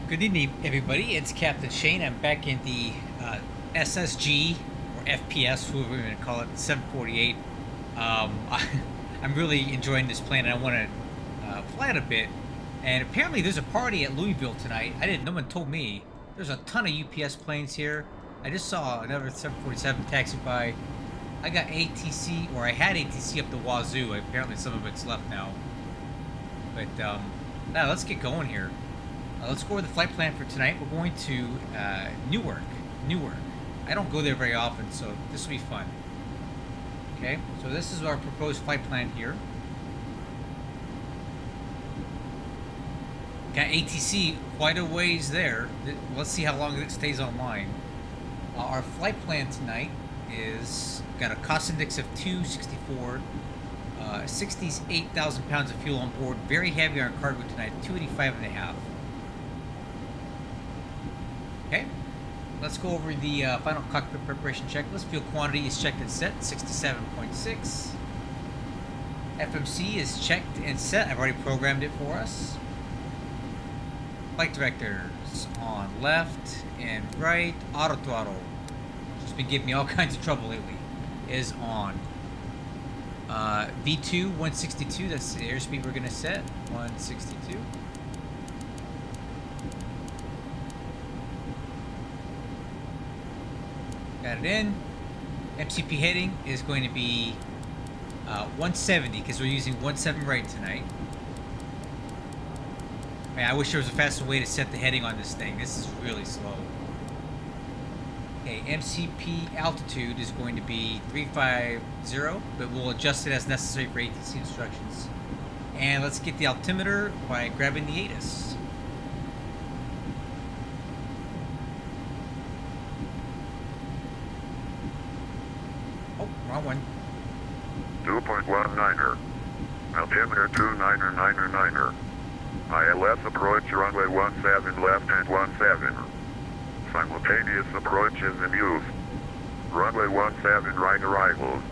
Good evening, everybody. It's Captain Shane. I'm back in the SSG or FPS, whoever we're going to call it, 748. I'm really enjoying this plane, and I want to fly it a bit. And apparently, there's a party at Louisville tonight. No one told me. There's a ton of UPS planes here. I just saw another 747 taxi by. I got ATC, or I had ATC up the wazoo. Apparently, some of it's left now. But now let's get going here. Let's go over the flight plan for tonight. We're going to Newark. I don't go there very often, so this will be fun. Okay, so this is our proposed flight plan here. Got ATC quite a ways there. Let's see how long it stays online. Our flight plan tonight is got a cost index of 264, 68,000 pounds of fuel on board. Very heavy on cargo tonight, 285.5. Okay, let's go over the final cockpit preparation checklist. Fuel quantity is checked and set, 67.6. FMC is checked and set. I've already programmed it for us. Flight directors on left and right. Auto throttle, which has been giving me all kinds of trouble lately, is on. V2 162. That's the airspeed we're gonna set. 162. Got it in. MCP heading is going to be 170 because we're using 17 right tonight. Man, I wish there was a faster way to set the heading on this thing. This is really slow. Okay, MCP altitude is going to be 350, but we'll adjust it as necessary for ATC instructions. And let's get the altimeter by grabbing the ATIS. Wrong one. 2.19er. Altimeter 29er. ILS approach runway 17 left and 17. Simultaneous approaches in use. Runway 17 right arrivals.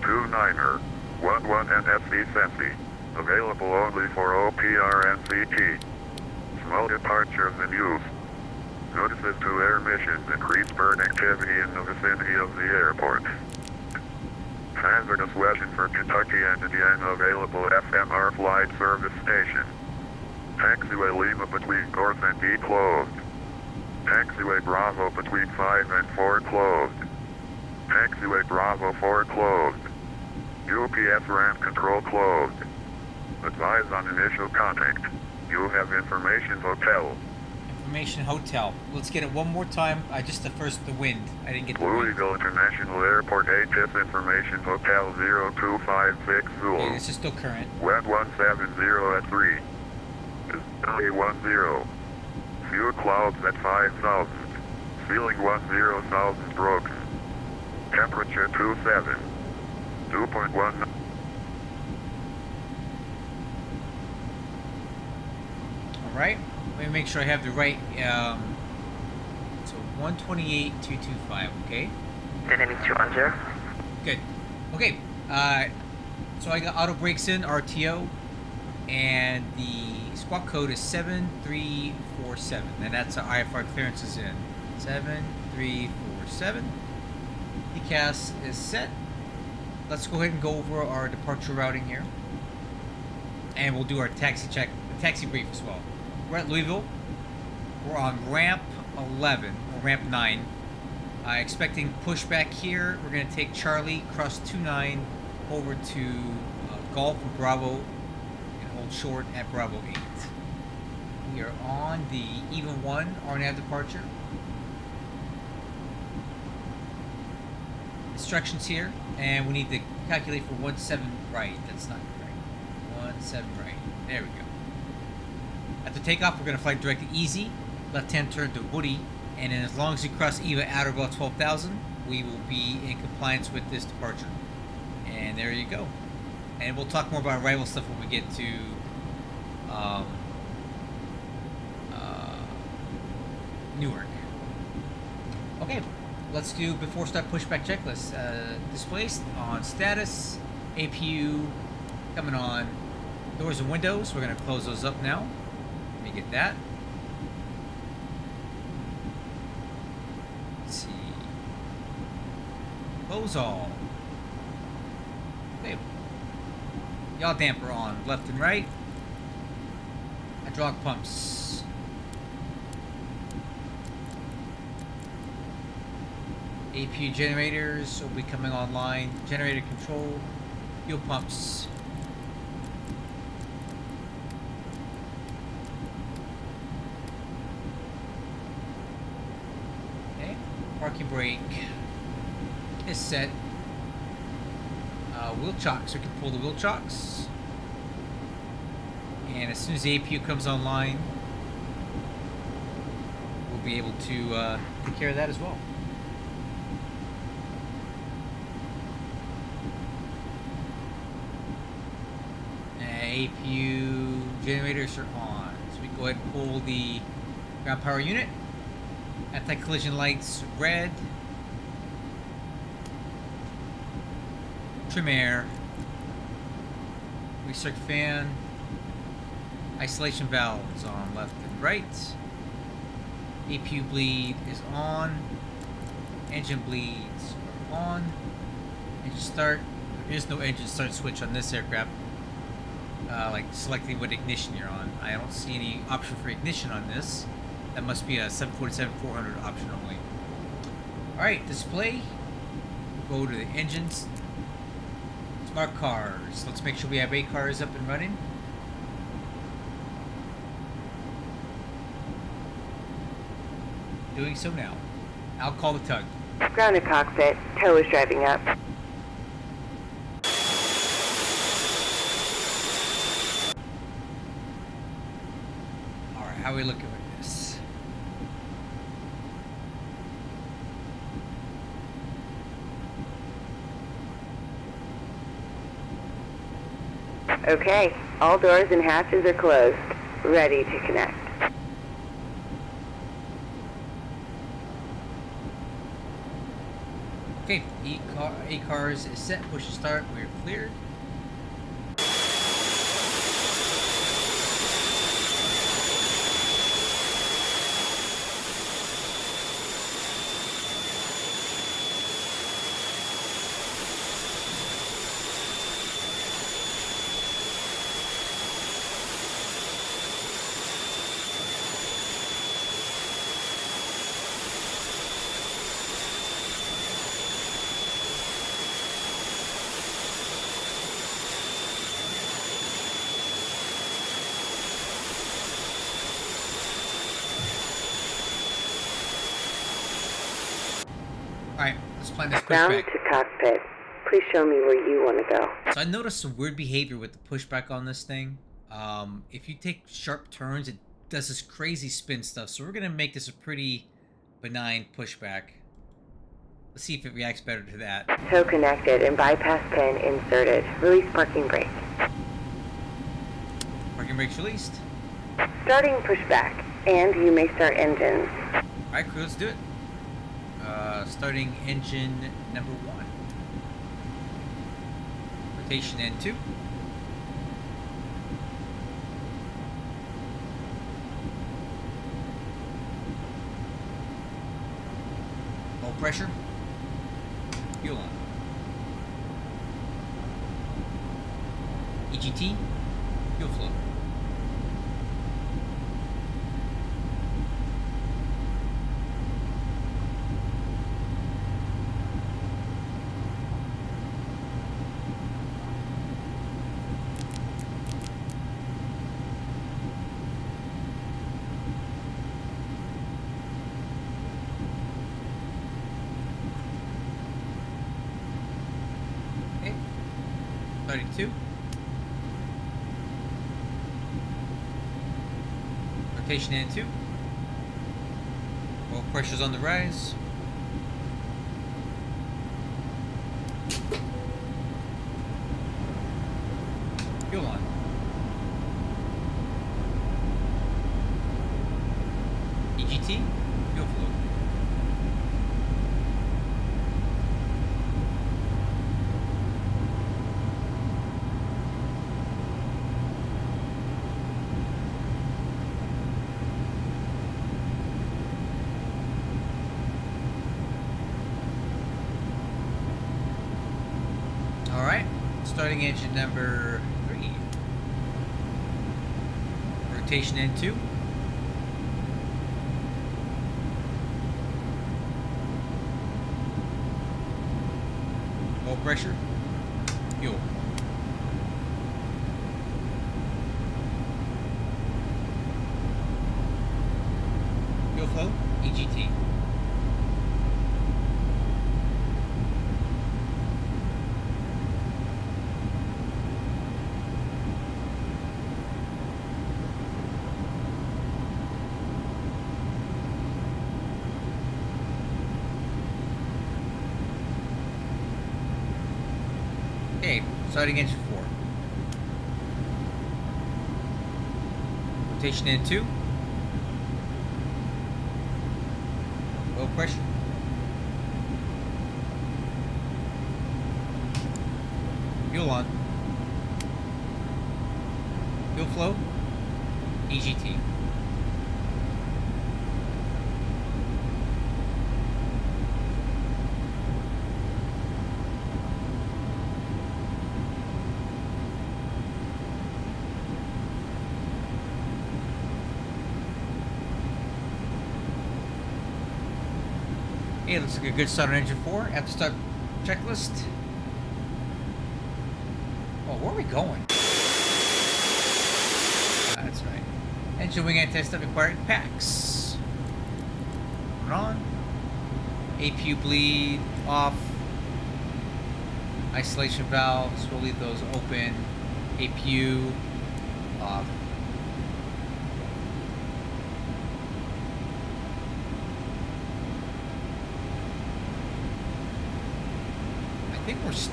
29er. 11 and SC. Available only for OPR and CT. Small departures in use. Notices to air missions increase bird activity in the vicinity of the airport. Hazardous weapon for Kentucky and Indiana available FMR flight service station. Taxiway Lima between North and B closed. Taxiway Bravo between 5 and 4 closed. Taxiway Bravo 4 closed. UPS ramp control closed. Advise on initial contact. You have information hotel. Information hotel. Let's get it one more time. Just the wind. I didn't get the Louisville wind. International Airport ATIS Information Hotel 0256 Zulu. Okay, this is still current. Web 170 at 3. A10. Few clouds at 5,000. Ceiling 10,000 broken. Temperature 27. 2.1. Alright. Let me make sure I have the right, so 128.225, okay? Dynamics 210. Good. Okay, so I got auto brakes in, RTO, and the squawk code is 7347, and that's our IFR clearances in. 7347. DCAS is set. Let's go ahead and go over our departure routing here. And we'll do our taxi brief as well. We're at Louisville. We're on ramp 11, or ramp 9. Expecting pushback here. We're going to take Charlie, cross 29, over to Golf and Bravo, and hold short at Bravo 8. We are on the even 1 RNAV departure. Instructions here, and we need to calculate for 17 right. That's not right. 17 right. There we go. After takeoff, we're going to fly direct to Easy, left-hand turn to Woody, and then as long as we cross EVA at or above 12,000, we will be in compliance with this departure. And there you go. And we'll talk more about arrival stuff when we get to Newark. Okay, let's do before start pushback checklist. Displaced on status, APU coming on. Doors and windows, we're going to close those up now. Let me get that. Close all. Okay. Yaw damper on left and right. Hydraulic pumps. APU generators will be coming online. Generator control. Fuel pumps. Okay. Parking brake is set. Wheel chocks. We can pull the wheel chocks. And as soon as the APU comes online, we'll be able to take care of that as well. APU generators are on. So we go ahead and pull the ground power unit. Anti-collision lights red. Trim air. Recirc fan. Isolation valves on left and right. APU bleed is on. Engine bleeds are on. Engine start. There is no engine start switch on this aircraft. Like selecting what ignition you're on. I don't see any option for ignition on this. That must be a 747-400 option only. Alright, display. We'll go to the engines. Smart cars. Let's make sure we have 8 cars up and running. Doing so now. I'll call the tug. Grounded cockpit. Tow is driving up. Alright, how are we looking with this? Okay, all doors and hatches are closed. Ready to connect. Okay, eight cars is set. Push to start. We're cleared. Alright, let's plan this Ground pushback. to cockpit. Please show me where you want to go. So I noticed some weird behavior with the pushback on this thing. If you take sharp turns, it does this crazy spin stuff. So we're going to make this a pretty benign pushback. Let's see if it reacts better to that. Tow connected and bypass pin inserted. Release parking brake. Parking brakes released. Starting pushback. And you may start engines. Alright, crew, let's do it. Starting engine number 1. Rotation N2. Low pressure. Fuel on. EGT. Fuel flow. Okay. 32. Rotation N2. Oil pressure's on the rise. Fuel on. EGT. Fuel flow. starting engine number 3. Rotation N2. Low pressure. Fuel. Fuel flow. EGT. Okay, starting engine 4. Rotation N2. Low pressure. Fuel on. Fuel flow. EGT. Okay, looks like a good start on engine 4. At the start checklist. Oh, where are we going? That's right. Engine wing anti-step required packs. Put on. APU bleed off. Isolation valves, we'll leave those open. APU off.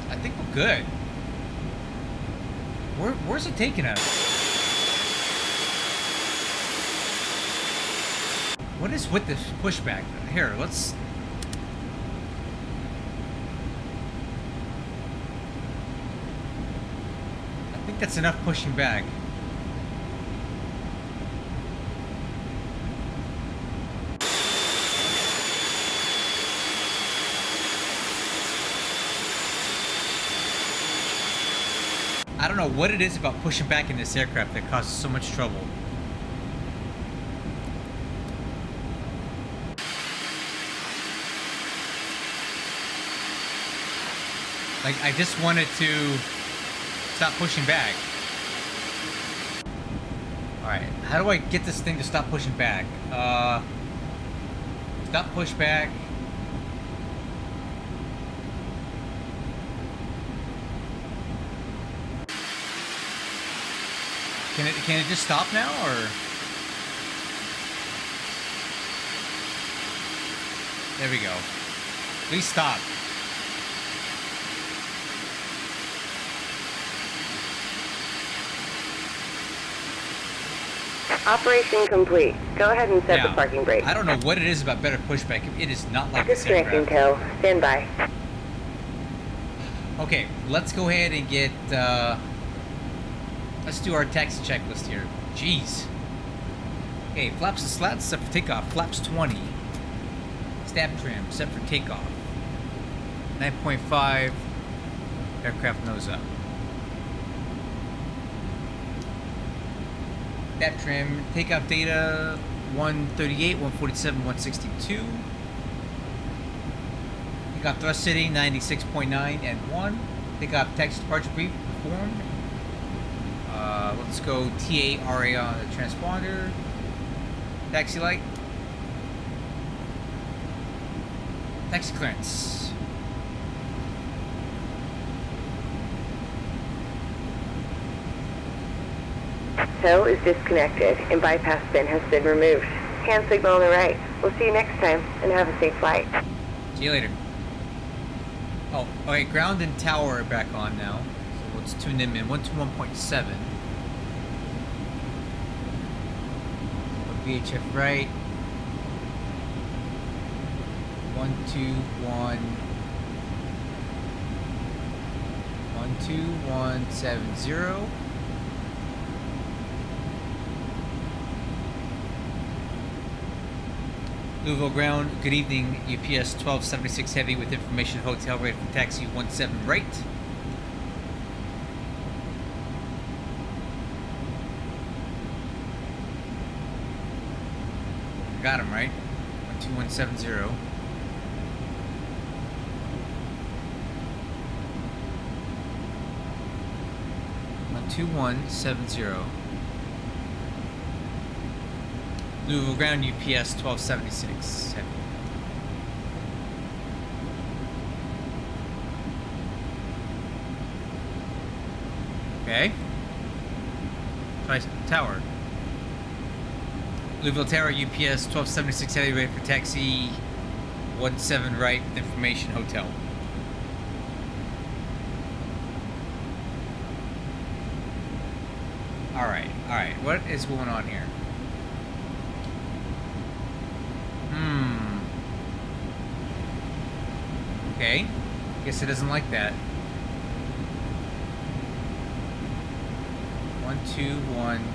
I think we're good. Where's it taking us? What is with this pushback? Here, let's. I think that's enough pushing back. I don't know what it is about pushing back in this aircraft that causes so much trouble. Like, I just wanted to stop pushing back. Alright, how do I get this thing to stop pushing back? Stop pushback. Can it just stop now, or? There we go. Please stop. Operation complete. Go ahead and set the parking brake. I don't know what it is about better pushback. It is not like this Disconnecting aircraft. tow. Stand by. Okay, let's go ahead and get, let's do our taxi checklist here. Jeez. Okay, flaps and slats set for takeoff. Flaps 20. Stab trim set for takeoff. 9.5. Aircraft nose up. Stab trim. Takeoff data 138, 147, 162. Takeoff thrust setting 96.9 and 1. Takeoff taxi departure brief performed. Let's go TARA on the transponder. Taxi light. Taxi clearance. Tow is disconnected and bypass pin has been removed. Hand signal on the right. We'll see you next time and have a safe flight. See you later. Oh, okay, ground and tower are back on now. So let's tune them in. 121.7. VHF right. 121. 12170. Louisville ground. Good evening. UPS 1276 heavy with information hotel ready for taxi 17 right. Got him, right? 12170. Louisville ground UPS 1276. Heavy. Okay. Tower. Louisville Tower UPS 1276 heavy, ready for taxi 17 right with information hotel. Alright, what is going on here? Okay, guess it doesn't like that. 12170.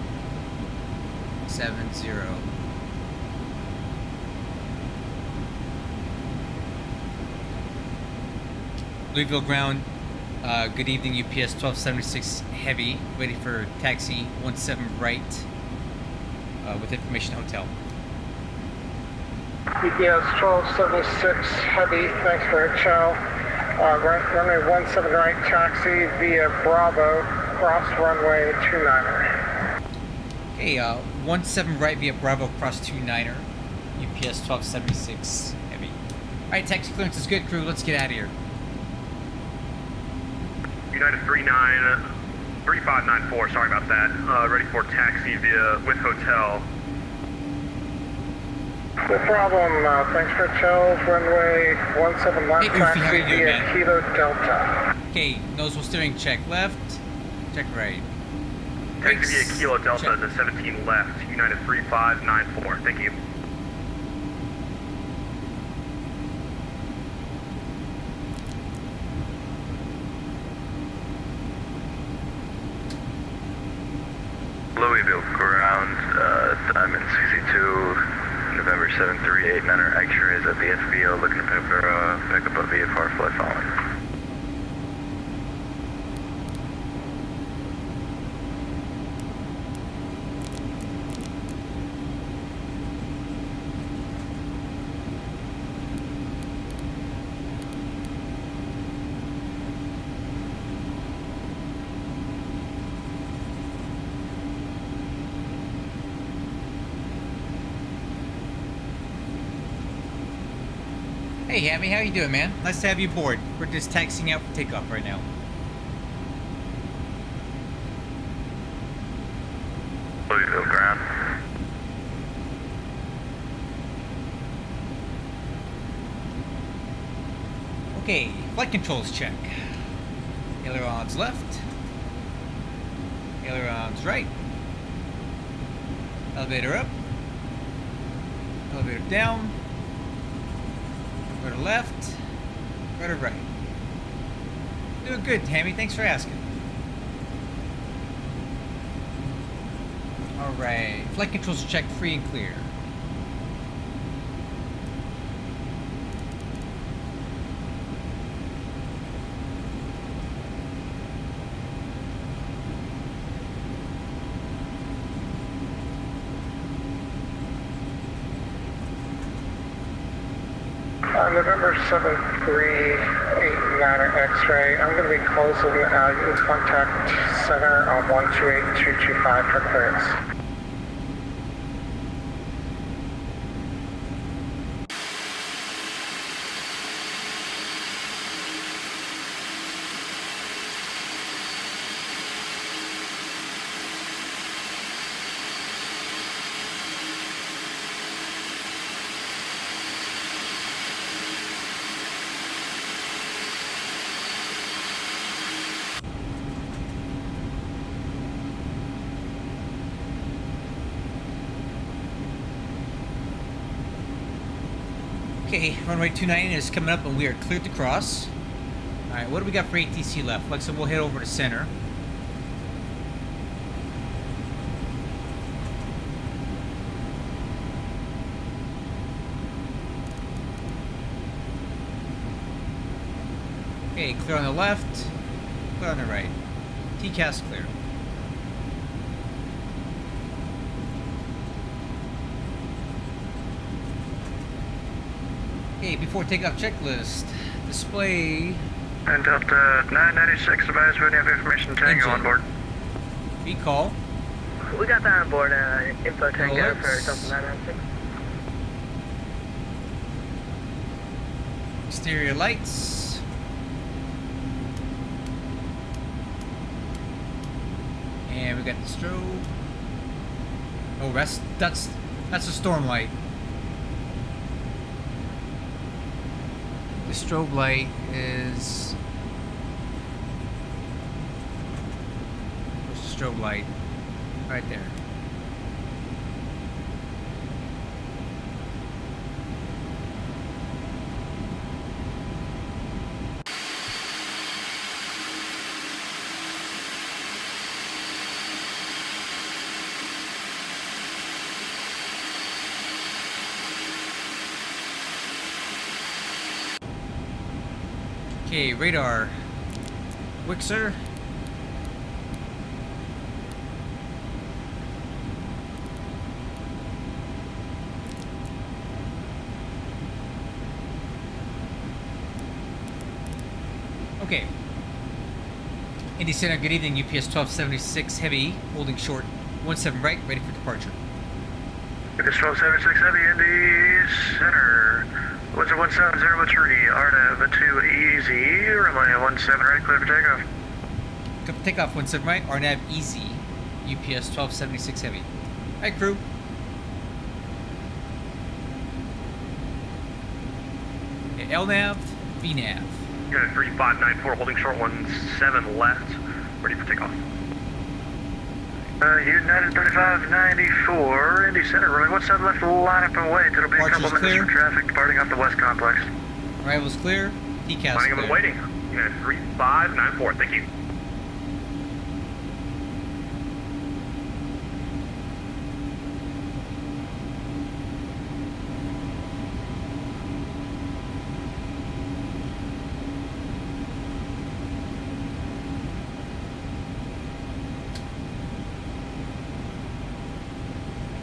Louisville ground, good evening UPS 1276 heavy, ready for taxi 17 right with information hotel. UPS 1276 heavy, thanks for it, chow. Runway 17 right taxi via Bravo, cross runway 29er. Okay, 17 right via Bravo, cross 29er, UPS 1276 heavy. Alright, taxi clearance is good, crew, let's get out of here. United 3594, sorry about that. Ready for taxi with hotel. No problem, thanks for chow. Runway 17 left Hey, Oofy, how taxi you doing, via man? Kilo Delta. Okay, nozzle steering check left, check right. Taxi Brakes, via Kilo Delta check. to 17 left, United 3594. Thank you. Louisville ground, I'm in 62, November 738, Manor X-rays at the SBO, looking to pick up a VFR flight following. Hey Hammy, how you doing, man? Nice to have you aboard. We're just taxiing out for takeoff right now. Louisville ground. Okay, flight controls check. Ailerons left. Ailerons right. Elevator up. Elevator down. Go to left. Go to right. Doing good, Tammy. Thanks for asking. Alright. Flight controls are checked free and clear. November 738 X-ray. I'm going to be closing use contact center on 128225 for clearance. Okay, runway 29 is coming up and we are cleared to cross. Alright, what do we got for ATC left? Like I said, we'll head over to center. Okay, clear on the left, clear on the right. TCAS clear. Okay, before takeoff checklist, display And Delta 996, advise when you have information Tango Engine. on board. recall, We got that on board, info Tango Alerts. for Delta 996. exterior lights, and we got the strobe. Oh, that's a storm light. The strobe light is. Where's the strobe light? Right there. Okay, radar. Wixer. Okay. Indy Center, good evening. UPS 1276 Heavy, holding short 17 right, ready for departure. It is 1276 Heavy, Indy Center. What's a 1703, RNAV 2 easy, runway 17 right, clear for takeoff. Takeoff 17 right, RNAV easy. UPS 1276 Heavy. Alright, crew. Okay, LNAV, VNAV. Unit 3594, holding short 17 left, ready for takeoff. United 3594, Indy Center, runway 17 left, line up and wait. It'll be a Archer's couple minutes clear. for traffic departing off the west complex. Arrivals clear. Decals Lining up and clear. waiting. Unit 3594, thank you.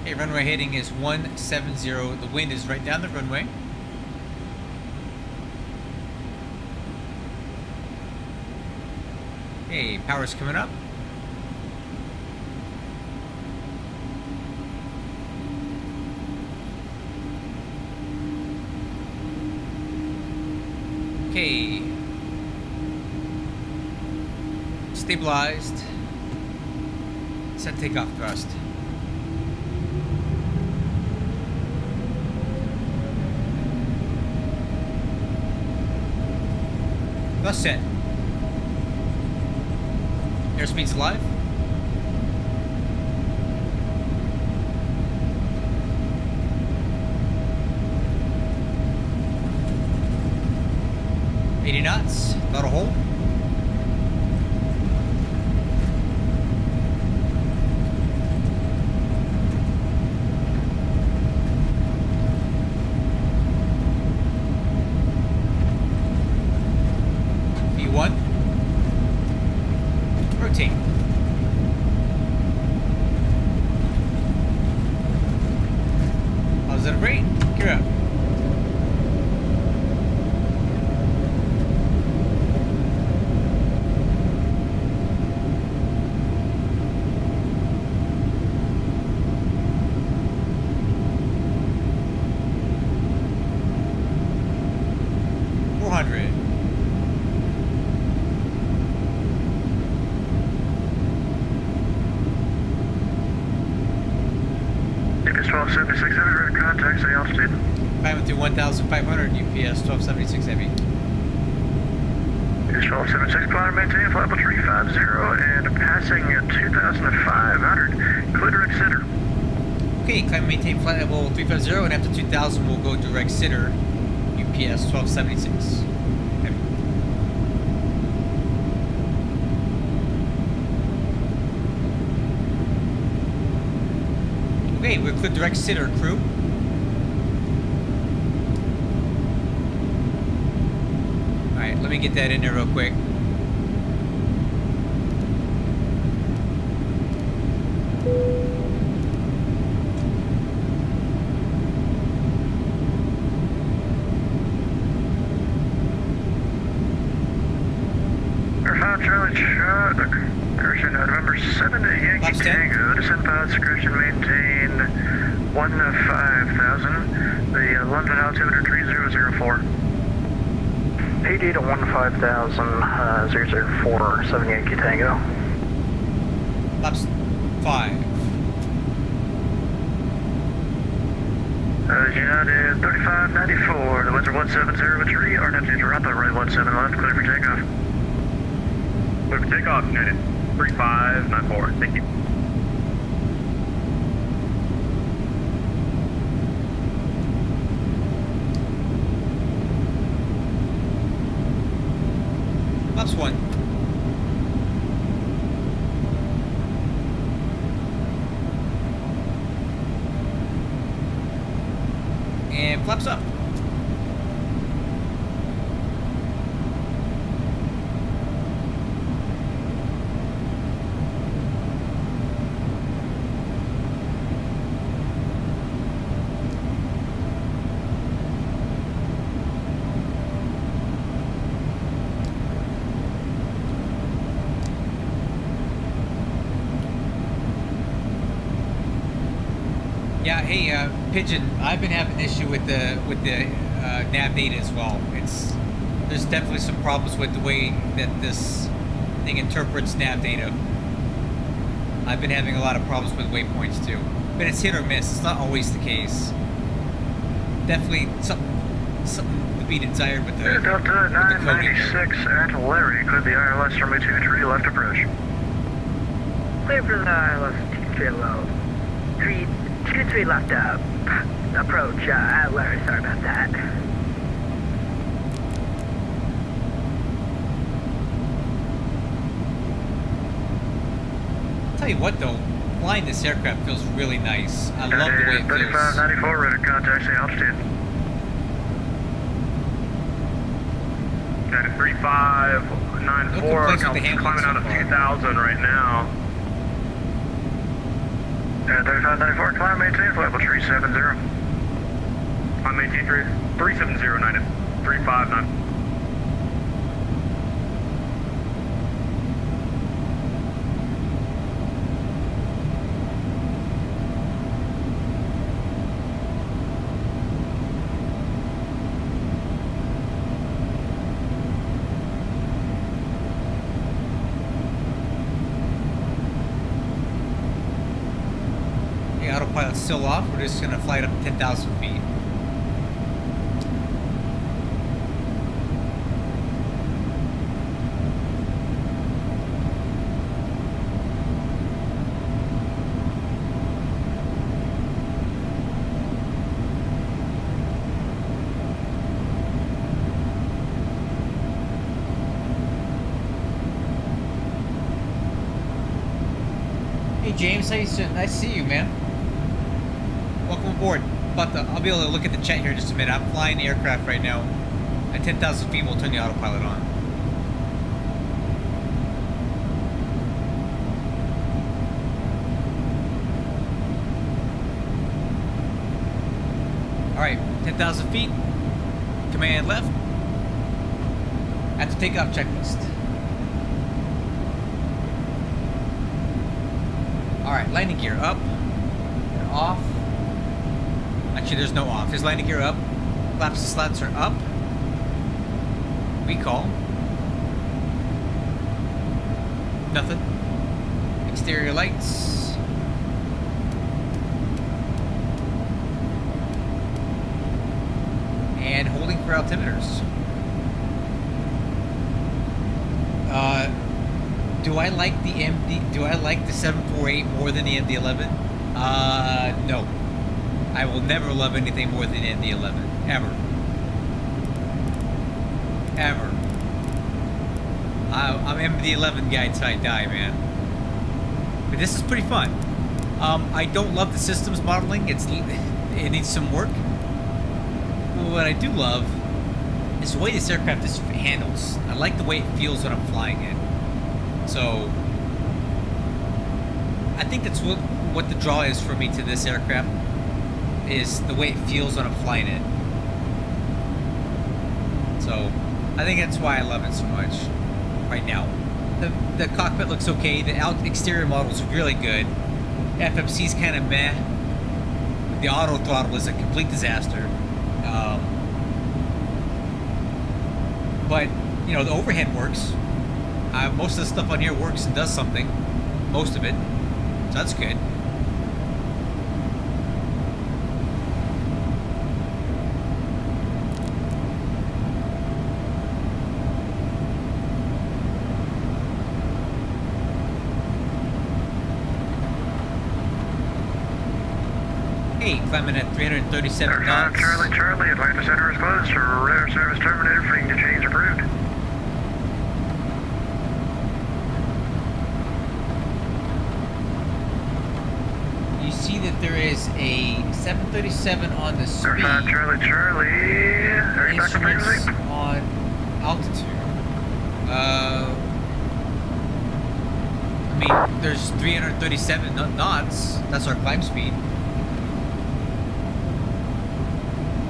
Okay, runway heading is 170. The wind is right down the runway. Okay, power's coming up. Okay. Stabilized. Set takeoff thrust. Thrust set. Airspeed's alive. $80 knots. Throttle hold. V1. Rotate. Positive rate. Gear up. UPS 1276 Heavy, ready to contact, say altitude. Climbing through 1,500. UPS 1276 Heavy. UPS 1276, climb, maintain flight level 350 and passing 2,500. Clear direct center. Okay, climb and maintain flight level 350, and after 2,000 we'll go direct center. UPS 1276 Heavy. Okay, we're clear direct center, crew. Alright, let me get that in there real quick. the correction, November 7 Yankee Flaps 10. Tango, descend pilots, correction, maintain 15,000. The London altimeter 3004. PD to 15,000, 004, 7 Yankee Tango. Flaps 5. United 3594, the winds are 1703, our Neptune Toronto, right 17 left, clear for takeoff. Clear for takeoff, United 3594, thank you. Flaps 1. And flaps up. Yeah, hey, Pigeon. I've been having an issue with the nav data as well. There's definitely some problems with the way that this thing interprets nav data. I've been having a lot of problems with waypoints too, but it's hit or miss. It's not always the case. Definitely something to be desired with the Delta 996 at Larry, clear the ILS runway 23 left approach. Clear for the ILS 23 low. 23 left approach at Larry, sorry about that. Tell you what though, flying this aircraft feels really nice. I love the way it feels. 3594, ready to contact the altitude. United 3594, No complaints with the I'm handling climbing out so of far. 2,000 right now. 3594, climb maintain, flight level 370. I'm maintain 370, United 359. Autopilot's still off. We're just gonna fly it up to 10,000 feet. Hey James, how you doing? Nice to see you, man. Welcome aboard. I'll be able to look at the chat here in just a minute. I'm flying the aircraft right now. At 10,000 feet, we'll turn the autopilot on. Alright, 10,000 feet. Command left. At the takeoff checklist. Alright, landing gear up. And off. Actually, there's no off. There's landing gear up. Flaps and slats are up. Recall. Nothing. Exterior lights. And holding for altimeters. Do I like the MD? Do I like the 748 more than the MD-11? No. I will never love anything more than the MD-11. Ever. Ever. I'm MD-11 guy till I die, man. But this is pretty fun. I don't love the systems modeling. It needs some work. But what I do love is the way this aircraft just handles. I like the way it feels when I'm flying it. So I think that's what the draw is for me to this aircraft, is the way it feels when I'm flying it. So I think that's why I love it so much right now. the cockpit looks okay. The exterior model is really good. FMC's kind of meh. The auto throttle is a complete disaster. But you know, the overhead works. Most of the stuff on here works and does something. Most of it, so that's good. Hey, climbing at 337 knots. Charlie, Atlanta Center is closed. Radar service terminated. Freeing to change approved. You see that there is a 737 on the speed. Charlie. Instruments on altitude. I mean, there's 337 knots. That's our climb speed.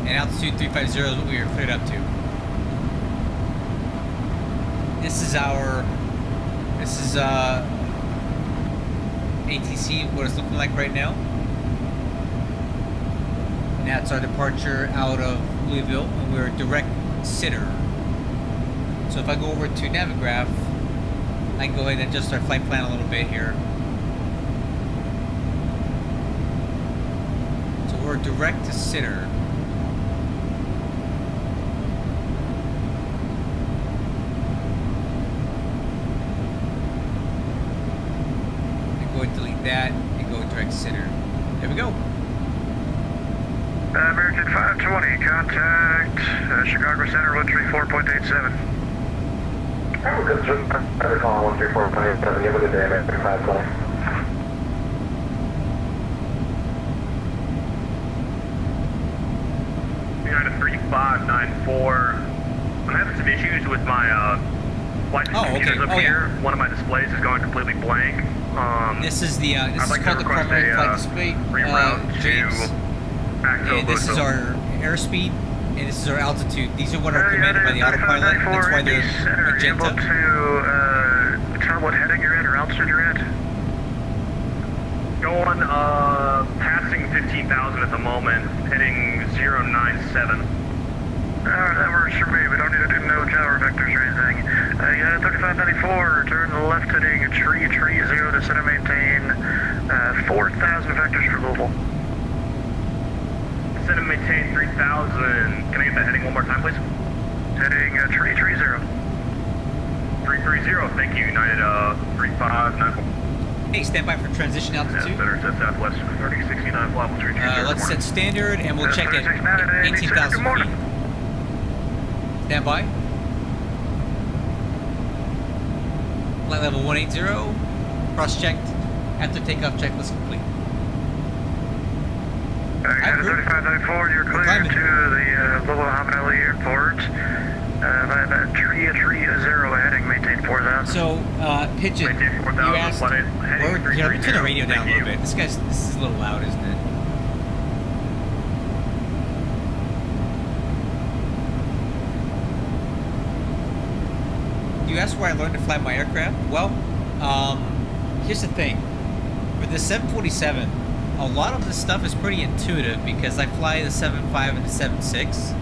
And altitude 350 is what we were cleared up to. This is ATC, what it's looking like right now. And that's our departure out of Louisville, and we're direct sitter. So if I go over to Navigraph, I can go ahead and adjust our flight plan a little bit here. So we're direct to sitter. Delete that and go direct center. There we go. American 520, contact Chicago Center 134.87. Oh, good. Better call 134.87. You have a good day, American 520. United 3594. I'm having some issues with my flight computers up here. Yeah. One of my displays is going completely blank. This is the this I'd is like called to the request primary a flight display, reroute James. to Axel And this is Louisville. our airspeed, and this is our altitude. These are what are commanded by the autopilot. That's why they're Are you able magenta. to tell what heading you're in or altitude you're at? Going passing 15,000 at the moment, heading 097. Alright, that works for me. We don't need to do no tower vectors or anything. Yeah, 3594, turn left heading 330 to center maintain 4,000 vectors for Louisville. Center maintain 3,000. Can I get that heading one more time, please? Heading 330. 330, thank you, United 3594. Hey, stand by for transition altitude. Center to Southwest 3069, flight 330. Let's set standard, and we'll check at 18,000 feet. Stand by. Flight level 180. Cross-checked. After takeoff, checklist complete. United 3594, you're clear climbing. to the Louisville Hamid Airport. That 330 heading, maintain 4,000. So, Pigeon, Maintain 4,000, you asked, flight heading or, you know, turn the 330. radio down a Thank little you. bit. This is a little loud, isn't it? You asked where I learned to fly my aircraft? Well, here's the thing. With the 747, a lot of the stuff is pretty intuitive because I fly the 7.5 and the 7.6,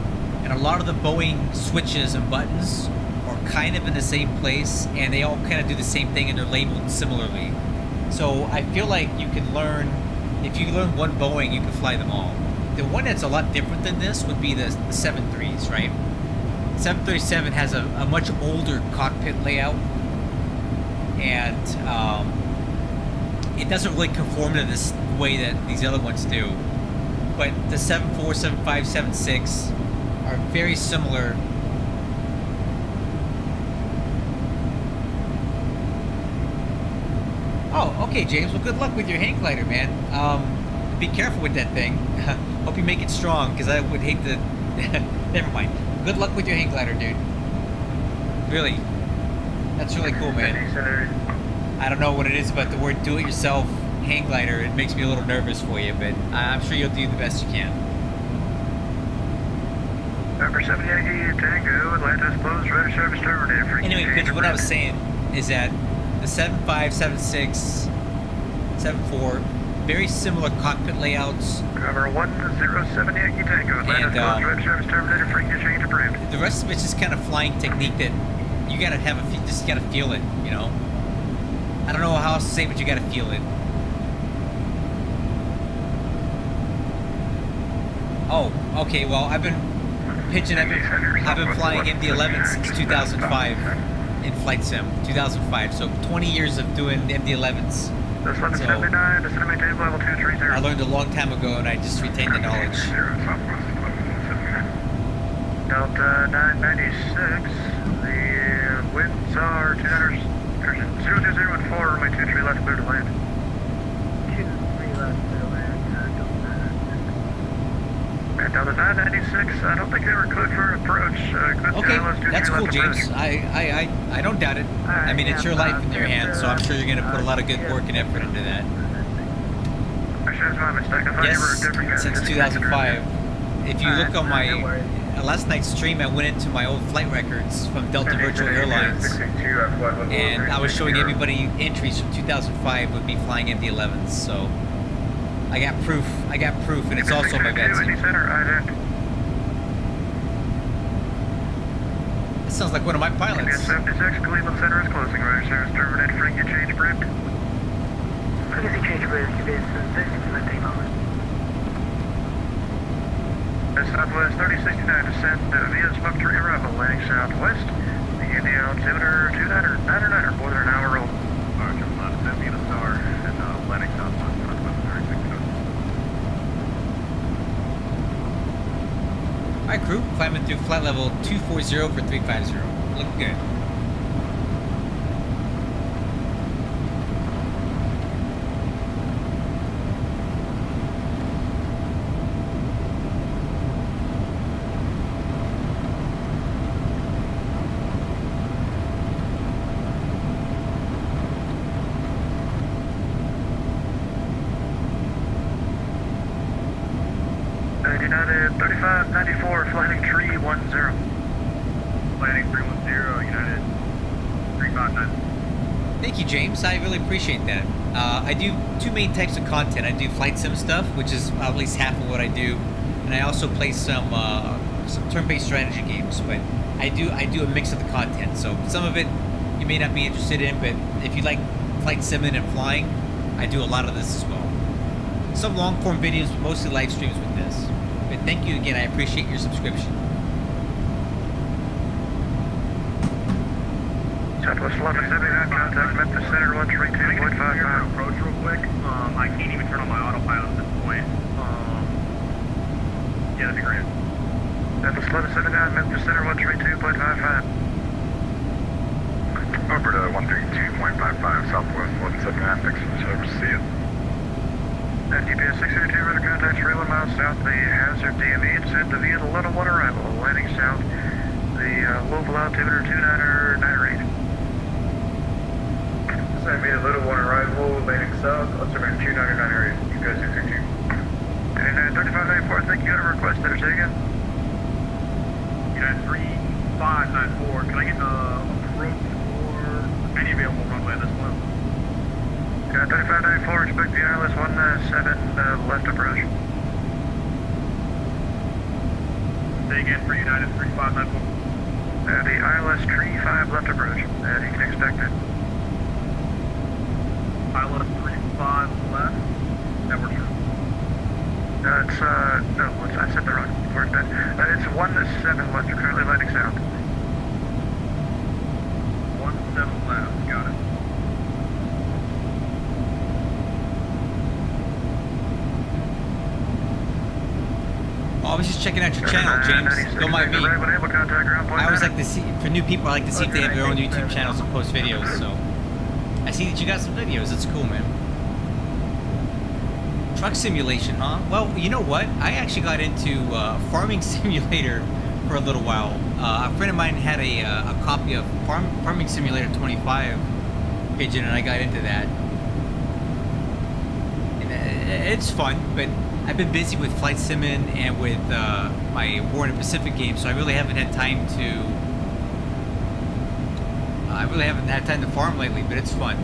and a lot of the Boeing switches and buttons are kind of in the same place, and they all kind of do the same thing, and they're labeled similarly. So I feel like you can learn, if you learn one Boeing, you can fly them all. The one that's a lot different than this would be the 7.3s, right? 737 has a much older cockpit layout, and it doesn't really conform to this way that these other ones do. But the 7.4, 7.5, 7.6 are very similar. Oh, okay, James. Well, good luck with your hang glider, man. Be careful with that thing. Hope you make it strong, because I would hate to... Never mind. Good luck with your hang glider, dude. Really. That's really cool, man. I don't know what it is about the word do-it-yourself hang glider. It makes me a little nervous for you, but I'm sure you'll do the best you can. Number 7 Yankee Tango, Atlanta's closed, radar service terminated. Anyway, Pigeon, what I was saying, is that the 7.5, 7.6, 7.4, very similar cockpit layouts. Cover 1070 Yankee Tango. And, Drive service terminated. Frequency change approved. The rest of it's just kind of flying technique that you gotta have just gotta feel it, you know. I don't know how else to say, but you gotta feel it. Oh, okay. Well, I've been flying MD-11 since 2005 in flight sim. 2005. So 20 years of doing MD-11s. This 1179, descend and maintain level 230. I learned a long time ago, and I just retained the knowledge. Delta 996. The winds are 200. 02014, runway 23 left, clear to land. 23 left, clear to land. And Delta 996, I don't think they were cleared for an approach. Okay, that's cool, James. I don't doubt it. I mean, it's your life in your hands, so I'm sure you're going to put a lot of good work and effort into that. Yes, since 2005. If you look on my last night's stream, I went into my old flight records from Delta Virtual Airlines, and I was showing everybody entries from 2005 would be flying MD-11s. So I got proof, and it's also on my VATS. That sounds like one of my pilots. 76, Cleveland Center is closing. Right, service terminated. Frequency change approved. Frequency change approved. Southwest 3069, descend via smoke tree arrival, landing southwest. The India altimeter 299er, more than an hour roll. Archer, descend via the star, and landing southwest, southwest 3069. Alright, crew, climbing through flight level 240 for 350. Looking good. United 3594, flying tree 10. Landing 310, United 359. Thank you, James. I really appreciate that. I do two main types of content. I do flight sim stuff, which is at least half of what I do, and I also play some turn-based strategy games. But I do a mix of the content. So some of it you may not be interested in, but if you like flight simming and flying, I do a lot of this as well. Some long-form videos, mostly live streams with this. But thank you again. I appreciate your subscription. Southwest 1179, contact Memphis Center 132.55. Approach real quick. I can't even turn on my autopilot at this point. Yeah, that'd be great. Memphis 1179, Memphis Center 132.55. Over to 132.55, Southwest 179, fix the service, see it. GPS 602, radar contact 31 miles south of the hazard DME, descend via the Little One arrival, landing south, the local altimeter 299er 8. Descend via Little One arrival, landing south, altimeter 299er 8, GPS 602. And 3594, I think you got a request there, say again? United 3594, can I get approach for any available runway at this point? 3594, expect the ILS 17 left approach. Say again for United 3594. The ILS tree 5 left approach. You can expect it. ILS 35 left. That works for me. It's, no, I said the wrong word then. It's 17 left, you're currently landing south. 17 left, got it. I was just checking out your channel, James. Don't mind me. I always like to see, for new people, I like to see if they have their own YouTube channels and post videos, so. I see that you got some videos, that's cool, man. Truck simulation, huh? Well, you know what? I actually got into farming simulator for a little while. A friend of mine had a copy of Farming Simulator 25 Pigeon, and I got into that. And it's fun, but I've been busy with flight simming and with my War in the Pacific game, so I really haven't had time to I really haven't had time to farm lately, but it's fun.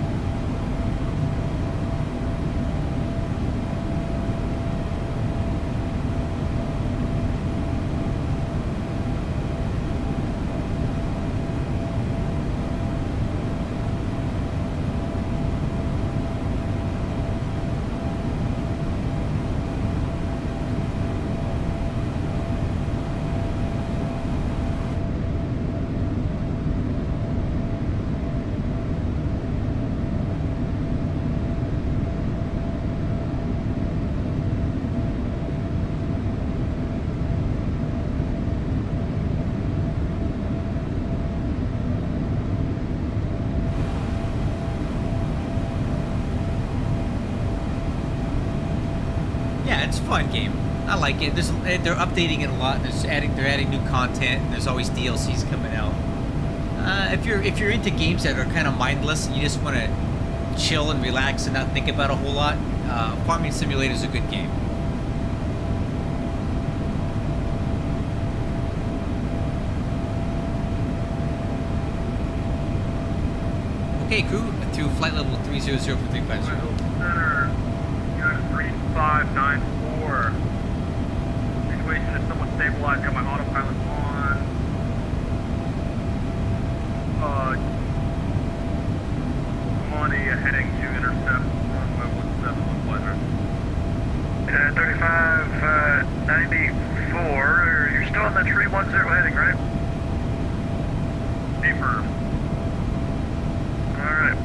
It's a fun game. I like it. They're updating it a lot. They're adding new content, and there's always DLCs coming out. If you're into games that are kind of mindless and you just want to chill and relax and not think about a whole lot, Farming Simulator is a good game. Okay, crew, through flight level 300 for 350. Center, unit 3594. Situation is somewhat stabilized. Got my autopilot on. Money heading to intercept runway 17. Pleasure. 3594. You're still on that 310 heading, right? Affirm. All right.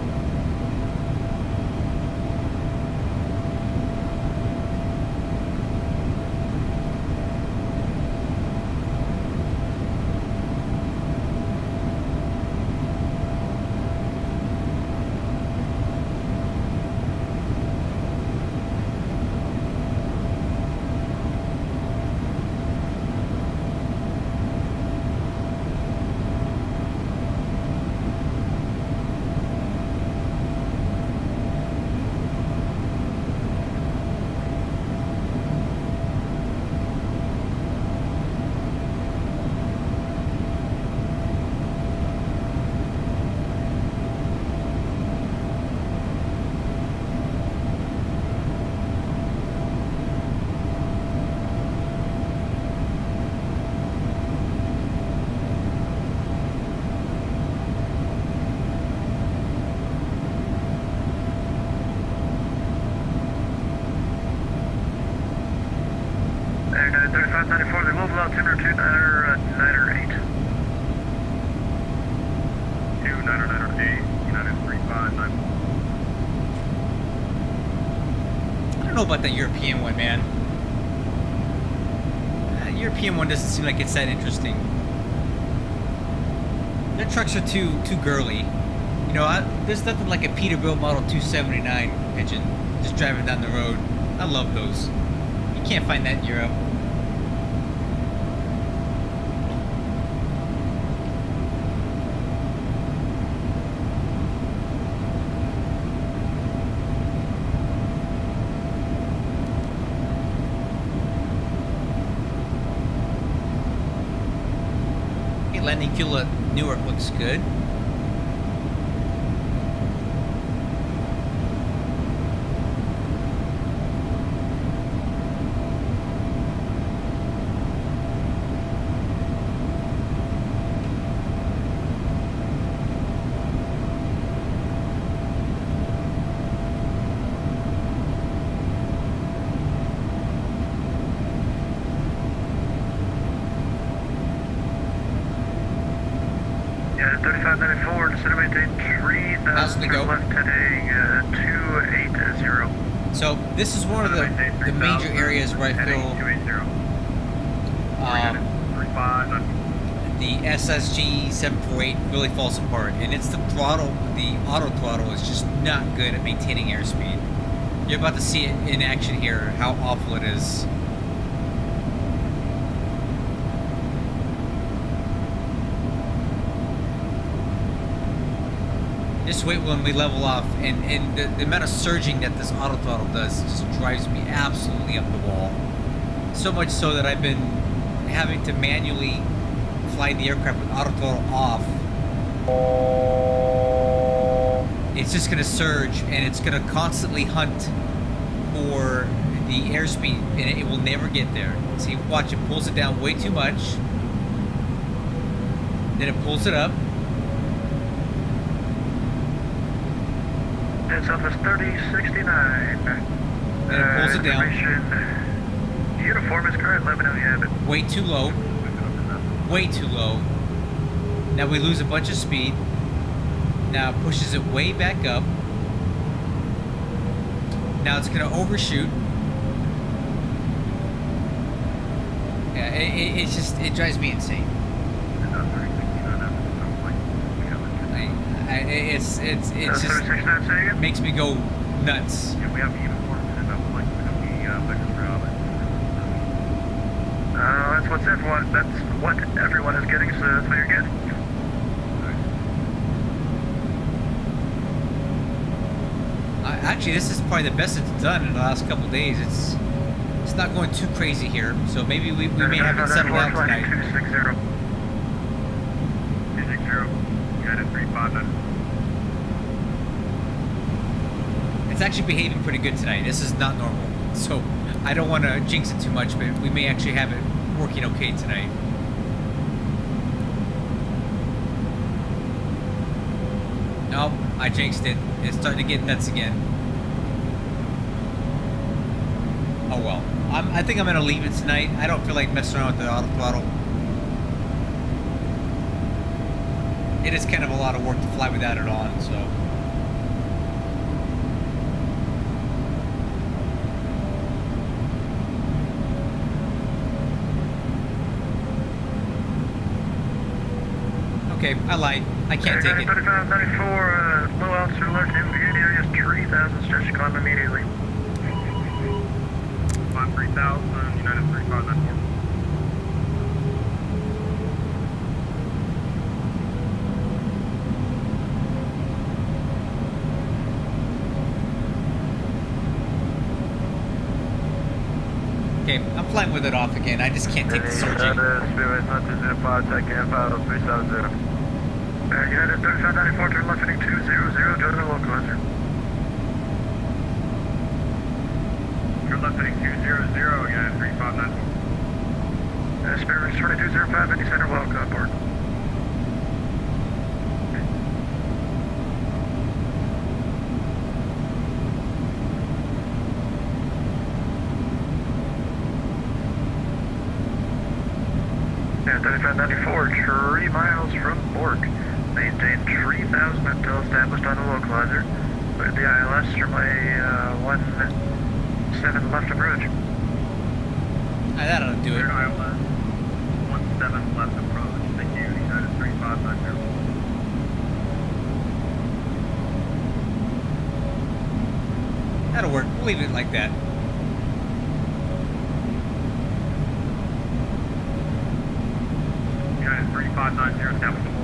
And 3594, the global altimeter 2998. 2998, United 3594. I don't know about that European one, man. That European one doesn't seem like it's that interesting. Their trucks are too girly. You know, there's nothing like a Peterbilt Model 279 engine just driving down the road. I love those. You can't find that in Europe. Okay, landing fuel at Newark looks good. Yeah, 3594, instead of maintain 3000. How's it go? Left heading 280. So this is one of the major areas where I feel 280. the SSG 748 really falls apart, and it's the throttle. The auto throttle is just not good at maintaining airspeed. You're about to see it in action here, how awful it is. Just wait when we level off, and the amount of surging that this auto throttle does just drives me absolutely up the wall. So much so that I've been having to manually fly the aircraft with auto throttle off it's just going to surge, and it's going to constantly hunt for the airspeed, and it will never get there. See, watch, it pulls it down way too much. Then it pulls it up. And Southwest 3069. Then it pulls it down. Uniform is correct, let me know you have it. Way too low. Way too low. Now we lose a bunch of speed. Now it pushes it way back up. Now it's going to overshoot. Yeah, it's just, it drives me insane. It just makes me go nuts. Yeah, we have uniforms and that's like going to be vector job. That's what everyone is getting, so that's what you're getting. Actually, this is probably the best it's done in the last couple of days. It's not going too crazy here, so maybe we may have it settled out tonight. 260. 260, United 359. It's actually behaving pretty good tonight. This is not normal, so I don't want to jinx it too much, but we may actually have it working okay tonight. Nope, I jinxed it. It's starting to get nuts again. Oh well. I think I'm going to leave it tonight. I don't feel like messing around with the auto throttle. It is kind of a lot of work to fly without it on, so... Okay, I lied. I can't take it. 3594, low altitude alert to NVIDIA area is 3000, stretch to climb immediately. 3000, United 3594. Okay, I'm flying with it off again. I just can't take the surging. Spirit, not 205, taking 5370. United 3594, turn left heading 200, join the localizer. Turn left heading 200, United 3594. Spirit 2205, any center, welcome aboard. Yeah, 3594, 3 miles from Bork. Maintain 3000 until established on the localizer. Clear the ILS from a 17 left approach. That ought to do it. Clear ILS, 17 left approach. Thank you, United 3590. That'll work. We'll leave it like that. United 3590, establish the bullet.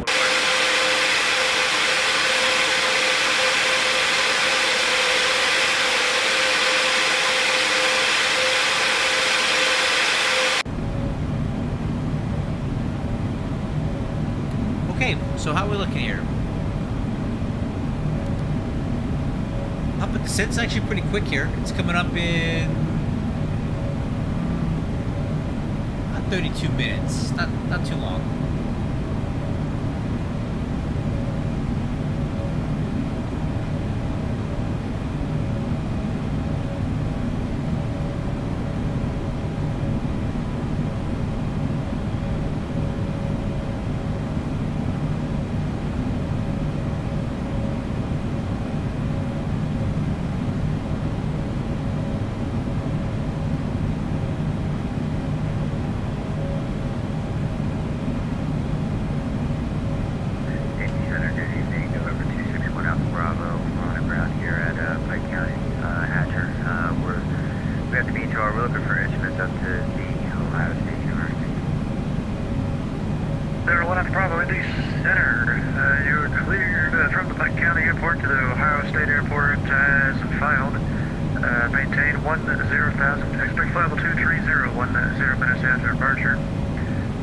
Okay, so how are we looking here? Up at the descent's actually pretty quick here. It's coming up in about 32 minutes. Not too long.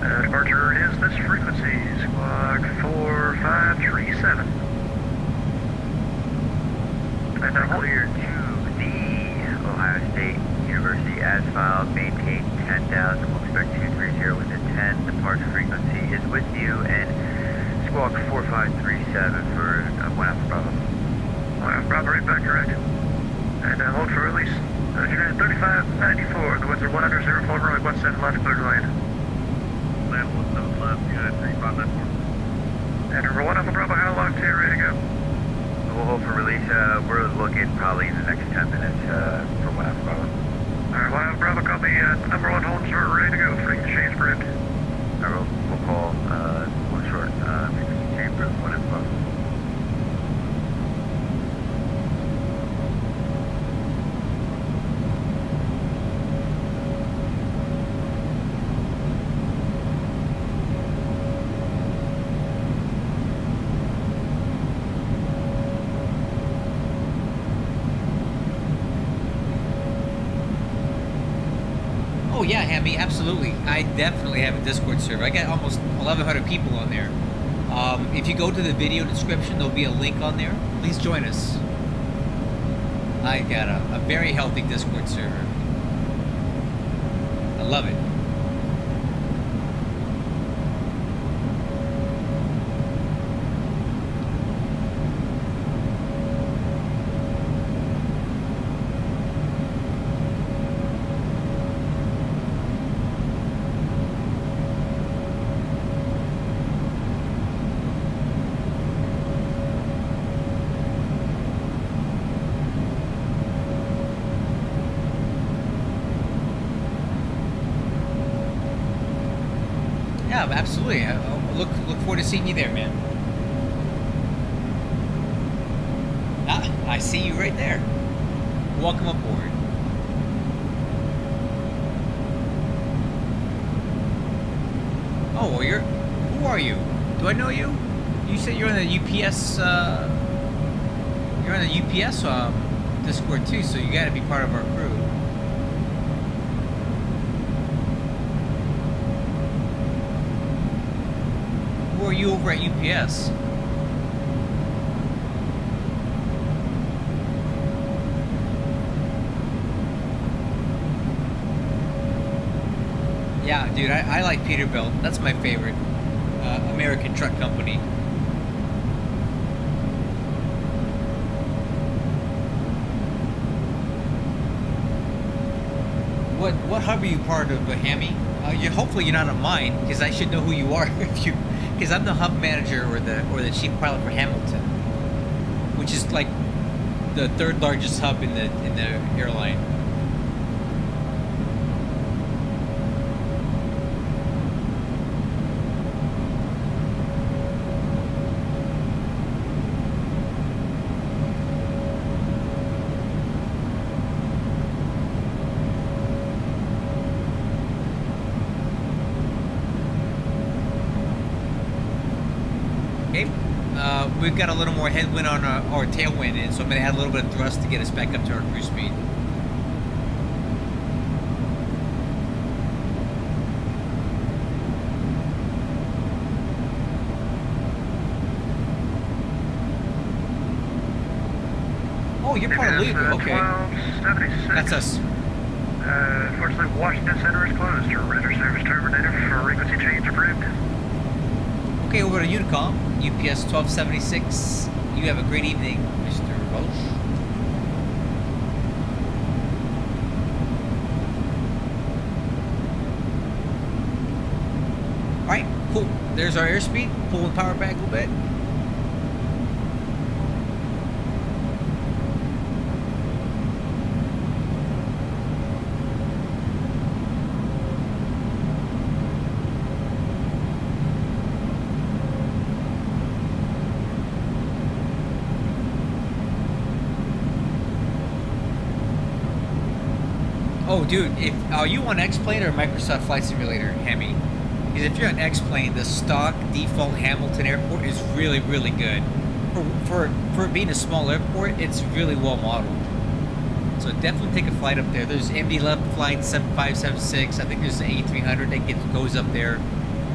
Departure is this frequency, squawk 4537. And now hold. Clear to the Ohio State University as filed, maintain 10,000. We'll expect 230 within 10. Departure frequency is with you, and squawk 4537 for 1 Alpha Bravo. 1 Alpha Bravo, right back, correct. And hold for release. Unit 3594, the winds are 100, 04, runway 17 left, clear to land. Land 17 left, Unit 3594. And for 1 Alpha Bravo, how long till you're ready to go? We'll hold for release. We're looking probably in the next 10 minutes for 1 Alpha Bravo. Alright, 1 Alpha Bravo, call me number 1 hold, sir, ready to go, frequency change approved. Alright, we'll call one short frequency change for 1 Alpha Bravo. Oh yeah, Hammy, absolutely. I definitely have a Discord server. I got almost 1,100 people on there. If you go to the video description, there'll be a link on there. Please join us. I got a very healthy Discord server. I love it. Yeah, absolutely. I look forward to seeing you there, man. Ah, I see you right there. Welcome aboard. Oh, well, who are you? Do I know you? You said you're on the UPS. You're on the UPS Discord too, so you got to be part of our crew. Who are you over at UPS? Yeah, dude, I like Peterbilt. That's my favorite American truck company. What hub are you part of, Hammy? Hopefully you're not on mine, because I should know who you are if you. Because I'm the hub manager or the chief pilot for Hamilton, which is like the third largest hub in the airline. We've got a little more headwind on our tailwind, and so I'm going to add a little bit of thrust to get us back up to our cruise speed. Oh, you're part of Louisville, okay. 1276. That's us. Unfortunately, Washington Center is closed. Your radar service terminated for frequency change approved. Okay, over to Unicom, UPS 1276. You have a great evening, Mr. Roche. Alright, cool. There's our airspeed. Pulling power back a little bit. Oh, dude, are you on X-Plane or Microsoft Flight Simulator, Hammy? Because if you're on X-Plane, the stock default Hamilton Airport is really, really good. For it being a small airport, it's really well modeled. So definitely take a flight up there. There's MD-11 flight 7576. I think there's an A300 that goes up there.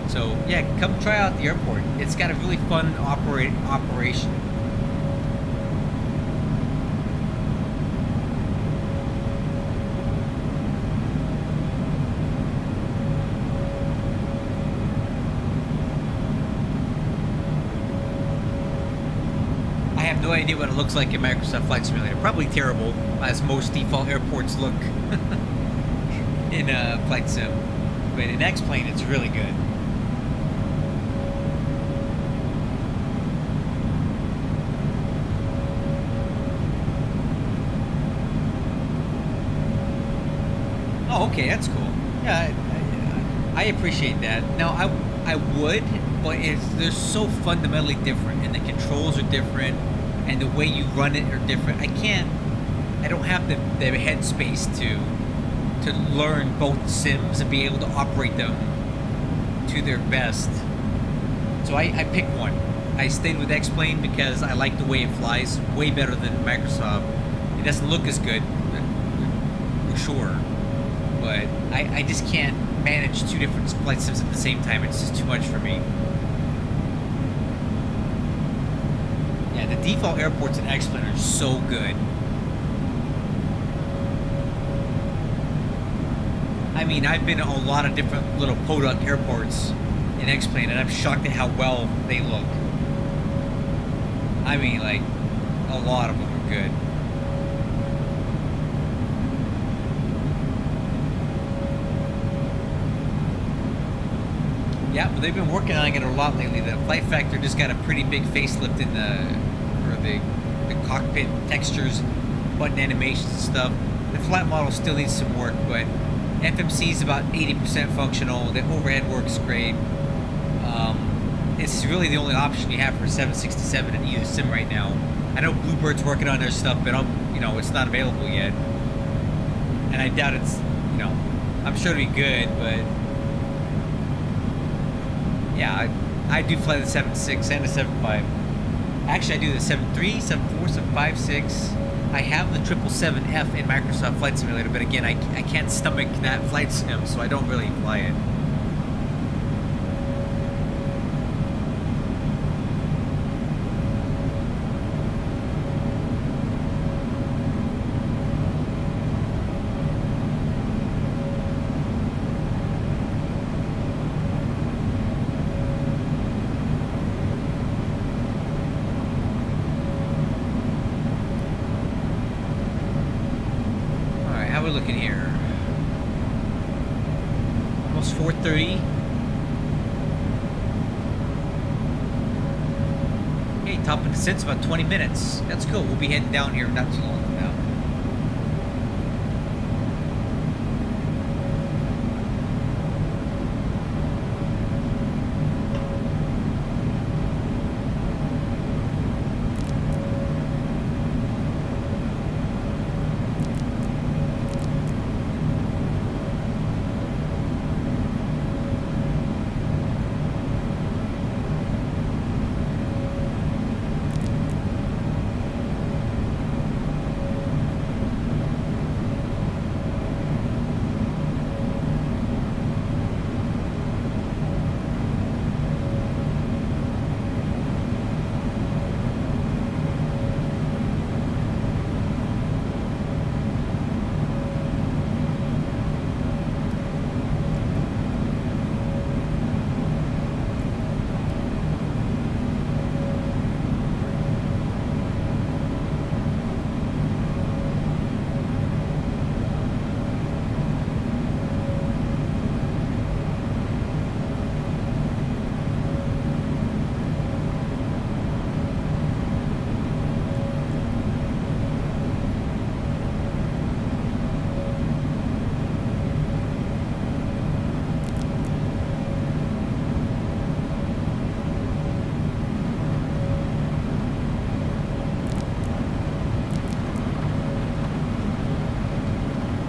So yeah, come try out the airport. It's got a really fun operation. I have no idea what it looks like in Microsoft Flight Simulator. Probably terrible, as most default airports look in Flight Sim. But in X-Plane, it's really good. Oh, okay, that's cool. Yeah, I appreciate that. Now, I would, but they're so fundamentally different, and the controls are different, and the way you run it are different. I don't have the headspace to learn both sims and be able to operate them to their best. So I picked one. I stayed with X-Plane because I like the way it flies way better than Microsoft. It doesn't look as good, for sure. But I just can't manage two different flight sims at the same time. It's just too much for me. Yeah, the default airports in X-Plane are so good. I mean, I've been to a lot of different little podunk airports in X-Plane, and I'm shocked at how well they look. I mean, like, a lot of them are good. Yeah, but they've been working on it a lot lately. The Flight Factor just got a pretty big facelift in the cockpit textures, button animations and stuff. The flat model still needs some work, but FMC is about 80% functional. The overhead works great. It's really the only option you have for 767 in either sim right now. I know Bluebird's working on their stuff, but it's not available yet. And I doubt it's, I'm sure it'll be good, but yeah, I do fly the 7.6 and the 7.5. Actually, I do the 7.3, 7.4, 7.5, I have the 777F in Microsoft Flight Simulator, but again, I can't stomach that flight sim, so I don't really fly it. Looking here, almost 4:30. Okay, top of descent's about 20 minutes. That's cool. We'll be heading down here not too long from now.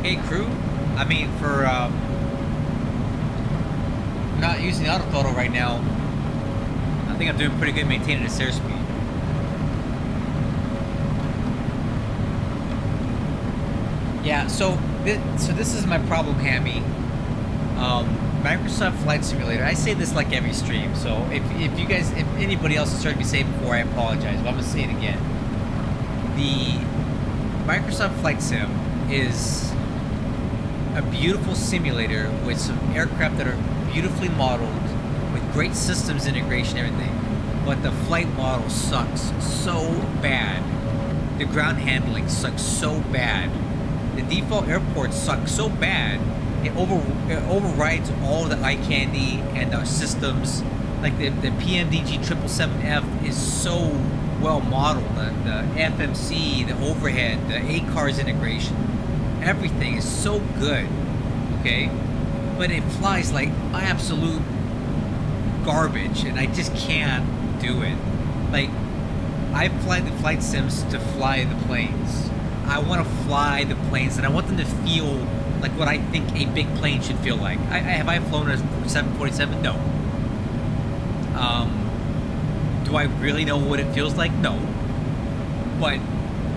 Hey crew, I mean for not using the autothrottle right now, I think I'm doing pretty good maintaining this airspeed. Yeah, so this is my problem, Hammy. Microsoft Flight Simulator. I say this like every stream, so if anybody else has heard me say it before, I apologize, but I'm gonna say it again. The Microsoft Flight Sim is a beautiful simulator with some aircraft that are beautifully modeled, with great systems integration, everything. But the flight model sucks so bad. The ground handling sucks so bad. The default airports suck so bad. It overrides all the eye candy and the systems. Like the PMDG 777F is so well modeled. The FMC, the overhead, the ACARS integration, everything is so good. Okay, but it flies like absolute garbage, and I just can't do it. Like, I fly the flight sims to fly the planes. I want to fly the planes, and I want them to feel like what I think a big plane should feel like. Have I flown a 747? No. Do I really know what it feels like? No. But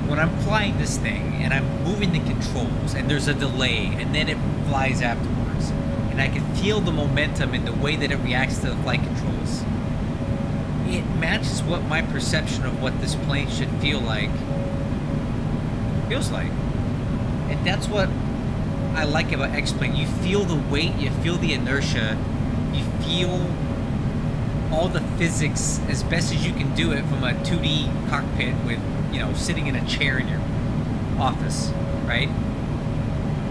when I'm flying this thing and I'm moving the controls and there's a delay and then it flies afterwards, and I can feel the momentum in the way that it reacts to the flight controls, it matches what my perception of what this plane should feel like feels like. And that's what I like about X-Plane. You feel the weight, you feel the inertia, you feel all the physics as best as you can do it from a 2D cockpit with, you know, sitting in a chair in your office, right?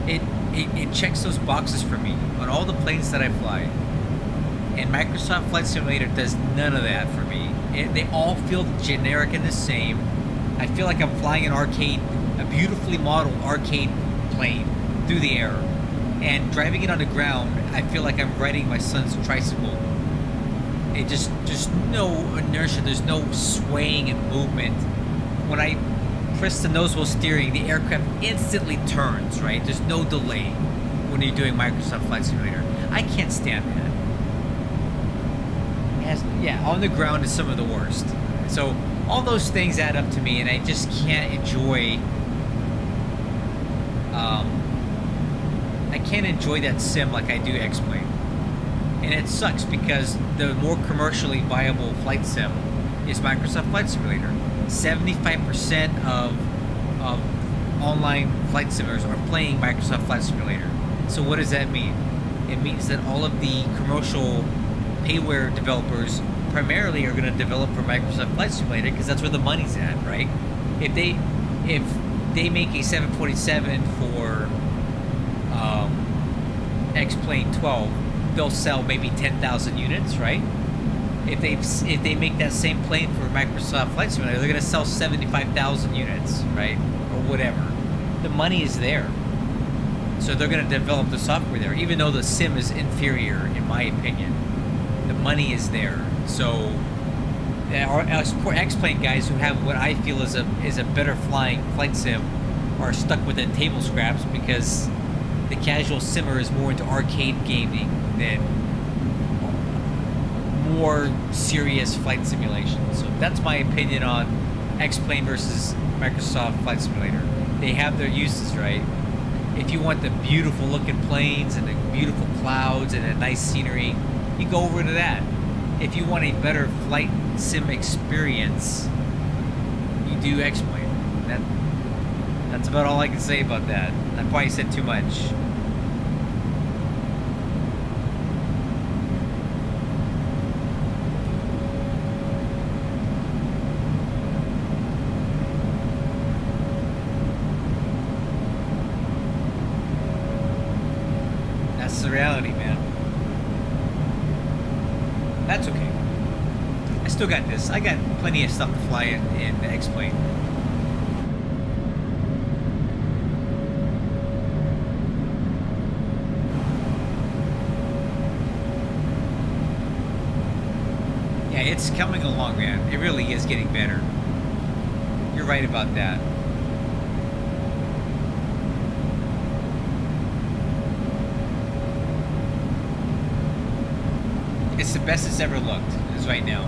It checks those boxes for me on all the planes that I fly. And Microsoft Flight Simulator does none of that for me. They all feel generic and the same. I feel like I'm flying an arcade, a beautifully modeled arcade plane through the air. And driving it on the ground, I feel like I'm riding my son's tricycle. It just no inertia, there's no swaying and movement. When I press the nose wheel steering, the aircraft instantly turns, right? There's no delay when you're doing Microsoft Flight Simulator. I can't stand that. Yeah, on the ground is some of the worst. So all those things add up to me, and I just can't enjoy. I can't enjoy that sim like I do X-Plane, and it sucks because the more commercially viable flight sim is Microsoft Flight Simulator. 75% of online flight simulators are playing Microsoft Flight Simulator. So what does that mean? It means that all of the commercial payware developers primarily are going to develop for Microsoft Flight Simulator because that's where the money's at, right? If they make a 747 for X-Plane 12, they'll sell maybe 10,000 units, right? If they make that same plane for Microsoft Flight Simulator, they're going to sell 75,000 units, right? Or whatever. The money is there. So they're going to develop the software there, even though the sim is inferior, in my opinion. The money is there. So our X-Plane guys who have what I feel is a better flying flight sim are stuck with the table scraps because the casual simmer is more into arcade gaming than more serious flight simulation. So that's my opinion on X-Plane versus Microsoft Flight Simulator. They have their uses, right? If you want the beautiful looking planes and the beautiful clouds and a nice scenery, you go over to that. If you want a better flight sim experience, you do X-Plane. That's about all I can say about that. I probably said too much. That's the reality, man. That's okay. I still got this. I got plenty of stuff to fly in X-Plane. Yeah, it's coming along, man. It really is getting better. You're right about that. It's the best it's ever looked, is right now.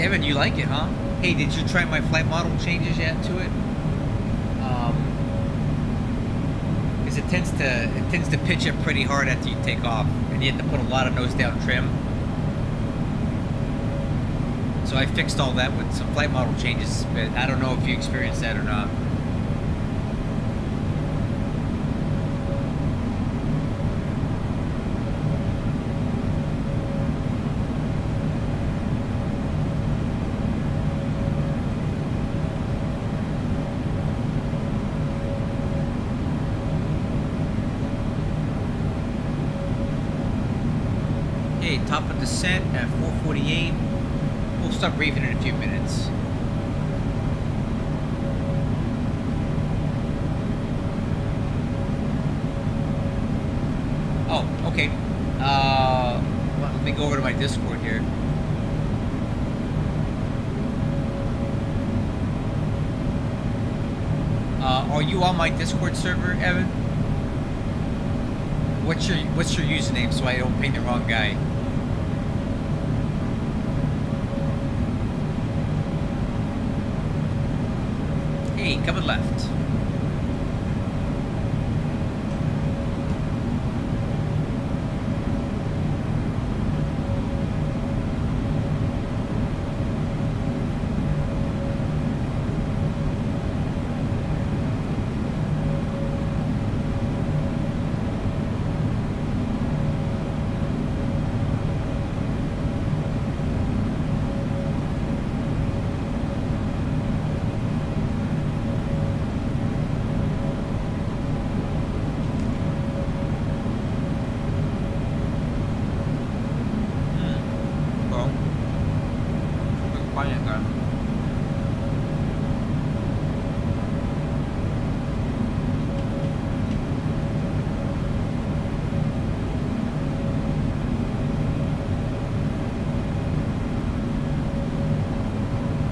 Evan, you like it, huh? Hey, did you try my flight model changes yet to it? Because it tends to pitch up pretty hard after you take off, and you have to put a lot of nose down trim. So I fixed all that with some flight model changes, but I don't know if you experienced that or not. Top of descent at 448. We'll stop briefing in a few minutes. Oh, okay. Well, let me go over to my Discord here. Are you on my Discord server, Evan? What's your username so I don't ping the wrong guy? Hey, coming left.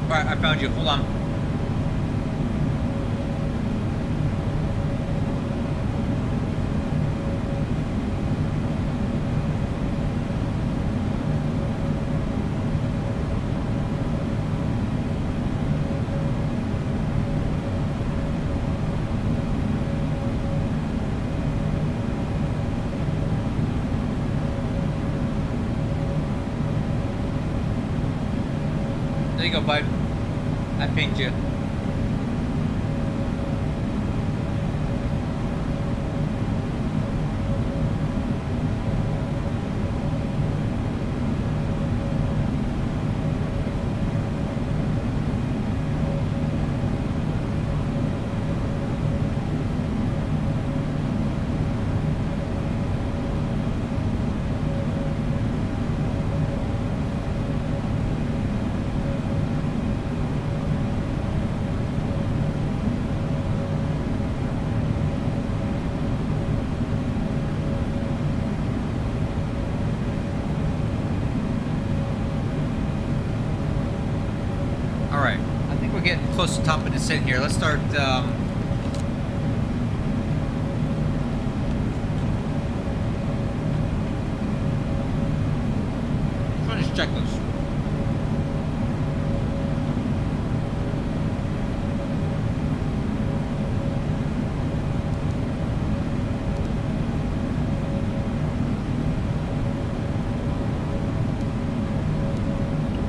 I found you. Hold on. There you go, bud. I pinged you. Close to top of descent here. Let's start. Trying this checklist.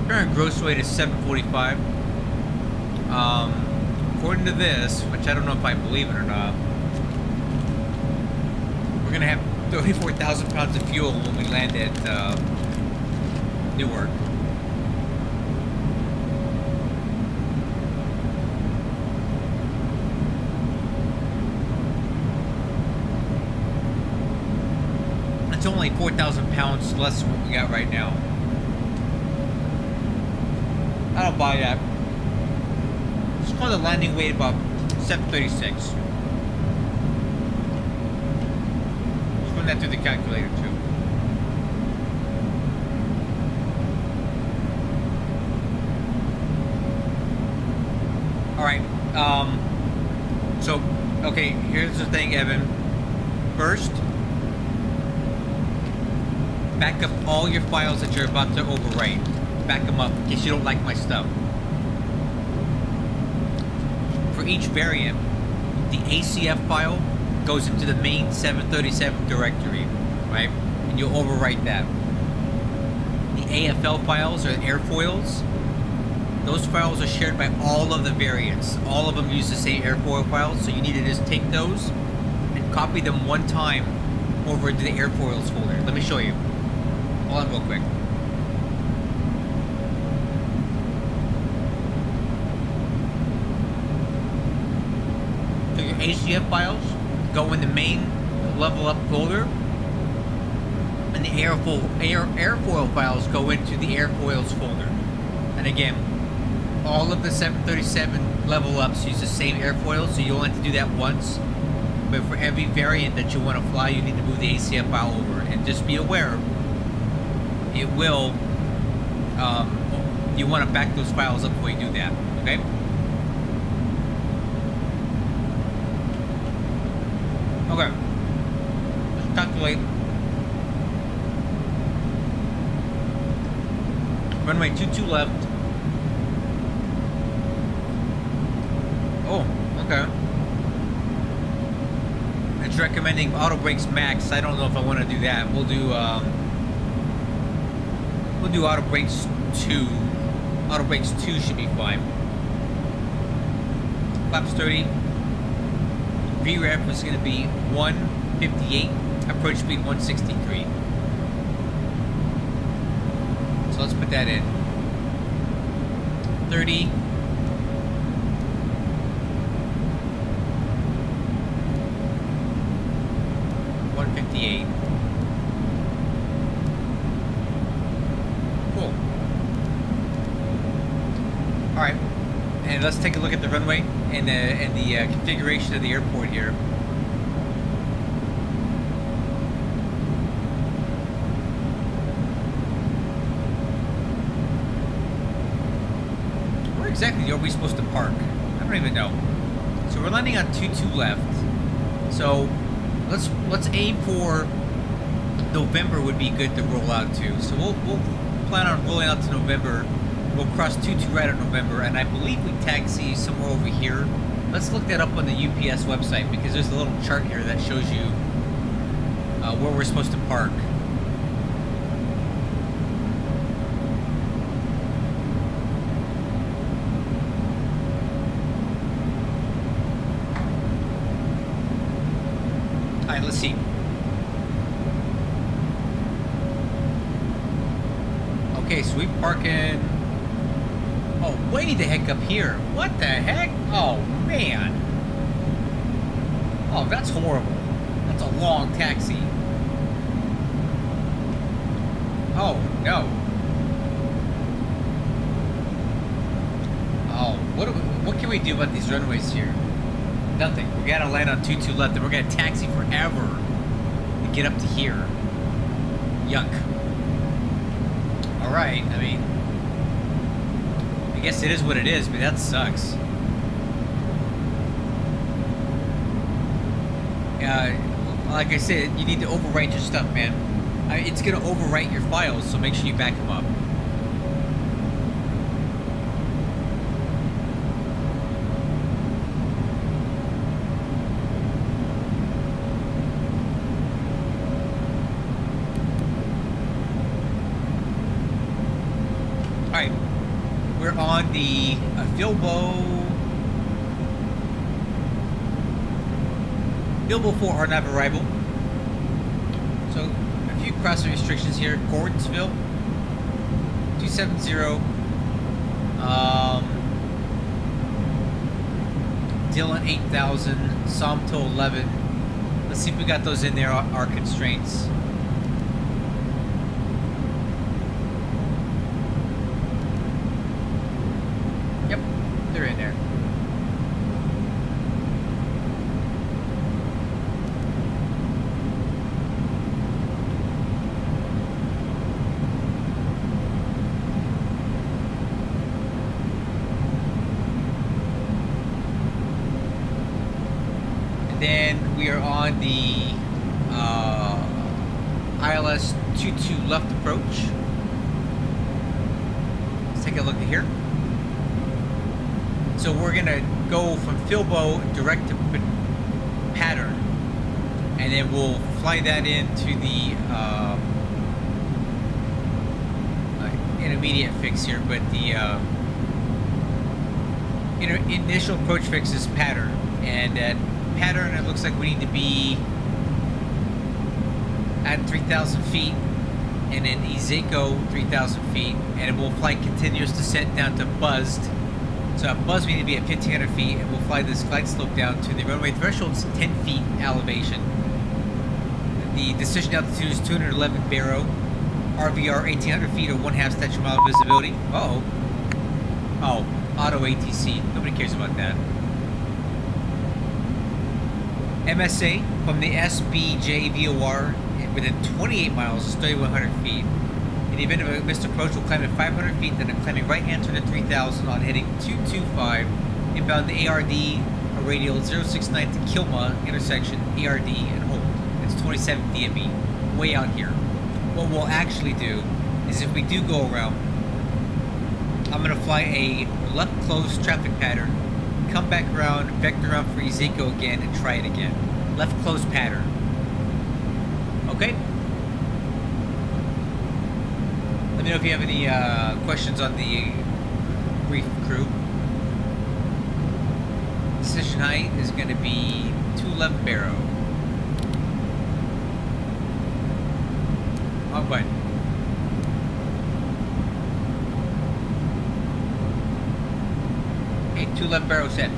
Current gross weight is 745. According to this, which I don't know if I believe it or not, we're gonna have 34,000 pounds of fuel when we land at Newark. It's only 4,000 pounds less than what we got right now. I don't buy that. Let's call the landing weight about 736. Let's run that through the calculator too. Alright, so, okay, here's the thing, Evan. First, back up all your files that you're about to overwrite. back them up in case you don't like my stuff. For each variant, the ACF file goes into the main 737 directory, right? And you'll overwrite that. The AFL files or airfoils, those files are shared by all of the variants. All of them use the same airfoil files, so you need to just take those and copy them one time over into the airfoils folder. Let me show you. Hold on real quick. So your ACF files go in the main level up folder, and the airfoil files go into the airfoils folder. And again, all of the 737 level ups use the same airfoil, so you only have to do that once. But for every variant that you want to fly, you need to move the ACF file over. And just be aware, it will, you want to back those files up before you do that, okay? Okay, let's calculate. Runway 22 left. Oh, okay. It's recommending auto brakes max. I don't know if I want to do that. We'll do auto brakes 2. Auto brakes 2 should be fine. Flaps 30. VREF is going to be 158. Approach speed 163. So let's put that in. 30. 158. Cool. All right, and let's take a look at the runway and the configuration of the airport here. Where exactly are we supposed to park? I don't even know. So we're landing on 22 left. So let's aim for November would be good to roll out to. So we'll plan on rolling out to November. We'll cross 22 right at November, and I believe we taxi somewhere over here. Let's look that up on the UPS website because there's a little chart here that shows you where we're supposed to park. Alright, let's see. Okay, so we parking. Oh, way the heck up here. What the heck? Oh, man. Oh, that's horrible. That's a long taxi. Oh, no. Oh, what can we do about these runways here? Nothing. We gotta land on 22 left, and we're gonna taxi forever to get up to here. Yuck. Alright, I mean, I guess it is what it is, but that sucks. Like I said, you need to overwrite your stuff, man. It's gonna overwrite your files, so make sure you back them up. Alright, we're on the Bilbo 4 RNAV arrival. So, a few crossing restrictions here. Gordonsville, 270. Dillon 8000, Somto 11. Let's see if we got those in there, our constraints. Yep, they're in there. Then we are on the ILS 22 left approach. a look at here. So we're gonna go from Filbo direct to pattern, and then we'll fly that into the intermediate fix here. But the initial approach fix is pattern, and at pattern it looks like we need to be at 3,000 feet, and then Izeko 3,000 feet, and it will fly continuous descent down to buzzed. So at buzz we need to be at 1,500 feet, and we'll fly this glide slope down to the runway threshold's 10 feet elevation. The decision altitude is 211 baro, RVR 1,800 feet or 1/2 statute mile visibility. Uh-oh. Oh, auto ATC. Nobody cares about that. MSA from the SBJ VOR within 28 miles is 3,100 feet. In the event of a missed approach, we'll climb at 500 feet, then climbing right hand turn to 3,000 on heading 225, inbound the ARD, a radial 069 to Kilma, intersection ARD, and hold. It's 27 DME, way out here. What we'll actually do is if we do go around, I'm going to fly a left close traffic pattern, come back around, vector around for Izeko again, and try it again. Left close pattern. Okay? Let me know if you have any questions on the brief, crew. Decision height is going to be 211 baro. Oh, but okay, 211 baro set.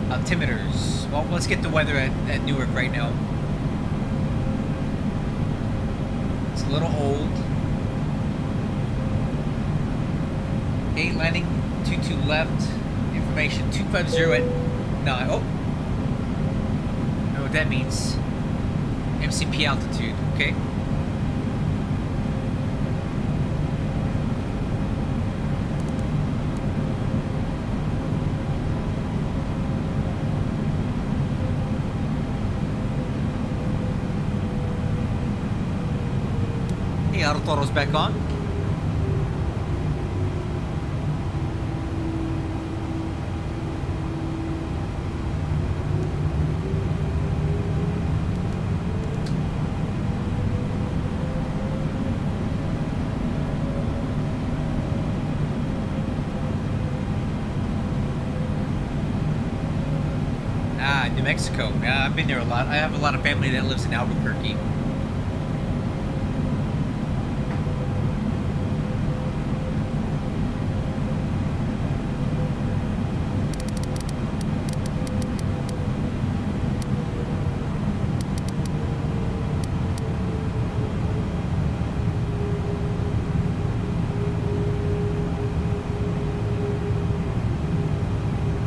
Altimeters. Well, let's get the weather at Newark right now. It's a little old. 8 landing, 22 left. Information 250 at 9. Oh! I know what that means. MCP altitude, okay. Autothrottle is back on. New Mexico. Yeah, I've been there a lot. I have a lot of family that lives in Albuquerque.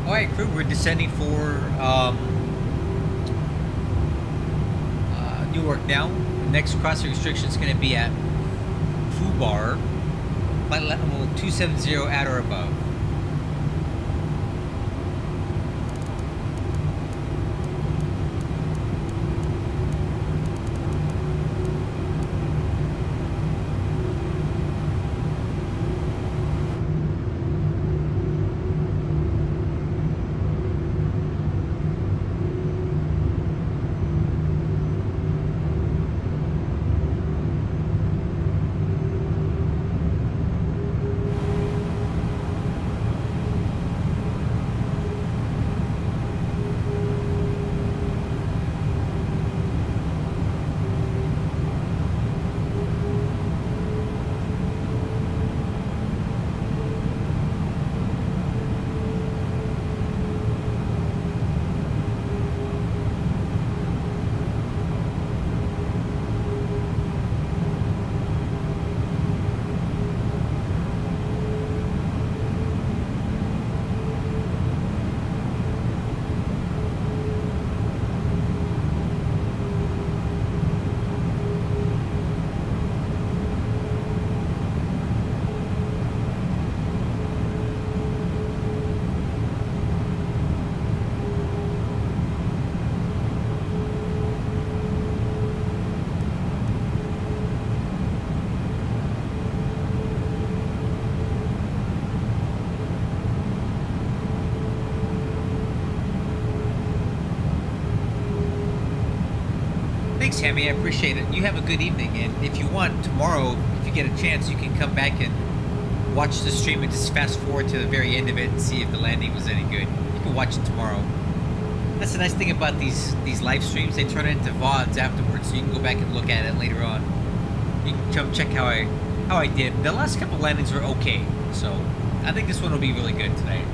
Alright, crew, we're descending for Newark now. The next crossing restriction is going to be at Fubar, flight level 270 at or above. Thanks, Hammy. I appreciate it. You have a good evening, and if you want, tomorrow, if you get a chance, you can come back and watch the stream and just fast forward to the very end of it and see if the landing was any good. You can watch it tomorrow. That's the nice thing about these live streams. They turn it into VODs afterwards, so you can go back and look at it later on. You can come check how I did. The last couple landings were okay, so I think this one will be really good tonight.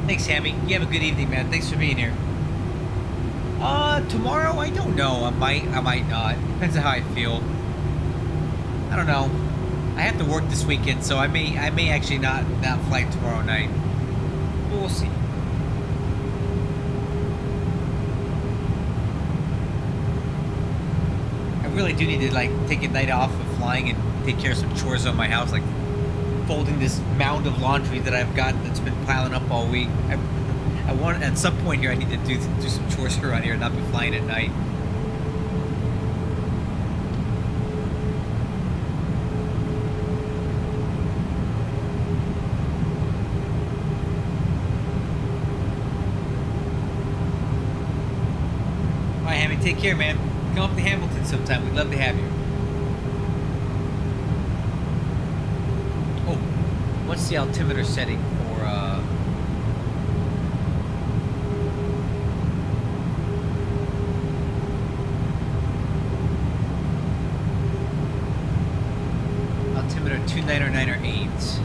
Thanks, Hammy. You have a good evening, man. Thanks for being here. Tomorrow, I don't know. I might not. Depends on how I feel. I don't know. I have to work this weekend, so I may actually not fly tomorrow night. But we'll see. I really do need to like take a night off of flying and take care of some chores on my house, like folding this mound of laundry that I've got that's been piling up all week. I want at some point here I need to do some chores around here and not be flying at night. All right, Hammy, take care, man. Come up to Hamilton sometime. We'd love to have you. What's the altimeter setting for, altimeter 299 or 8s?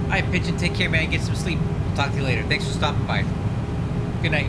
Alright, Pigeon, take care, man. Get some sleep. Talk to you later. Thanks for stopping by. Good night.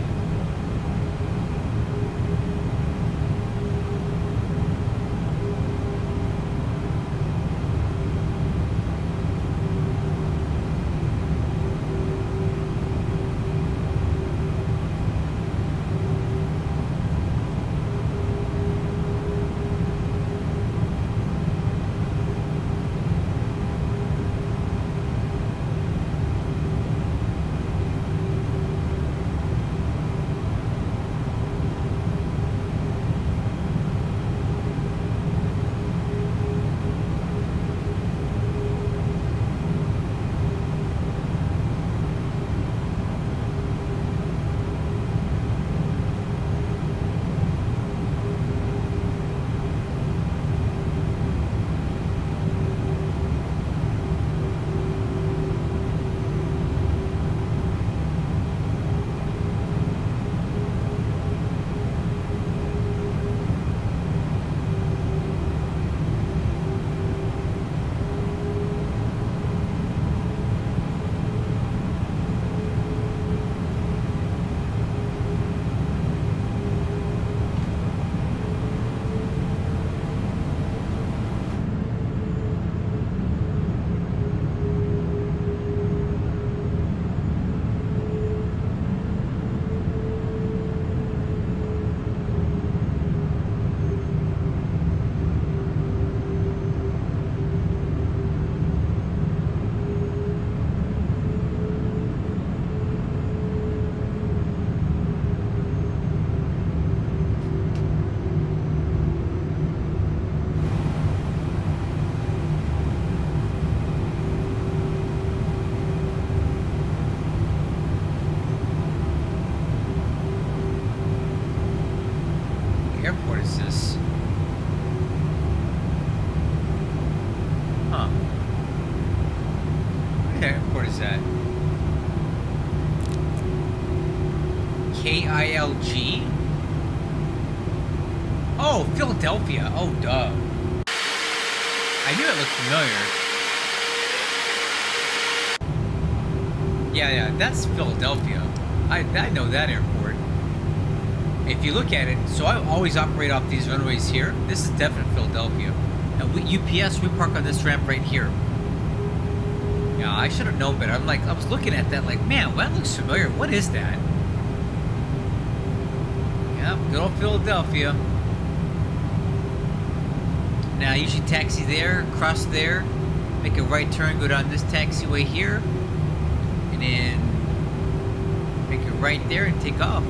airport is that? KILG? Oh, Philadelphia. Oh, duh. I knew it looked familiar. Yeah, that's Philadelphia. I know that airport. If you look at it, so I always operate off these runways here. This is definitely Philadelphia. And we UPS, we park on this ramp right here. Yeah, I should have known better. I was looking at that like, man, well, that looks familiar. What is that? Yep, good old Philadelphia. Now, I usually taxi there, cross there, make a right turn, go down this taxiway here, and then make a right there and take off.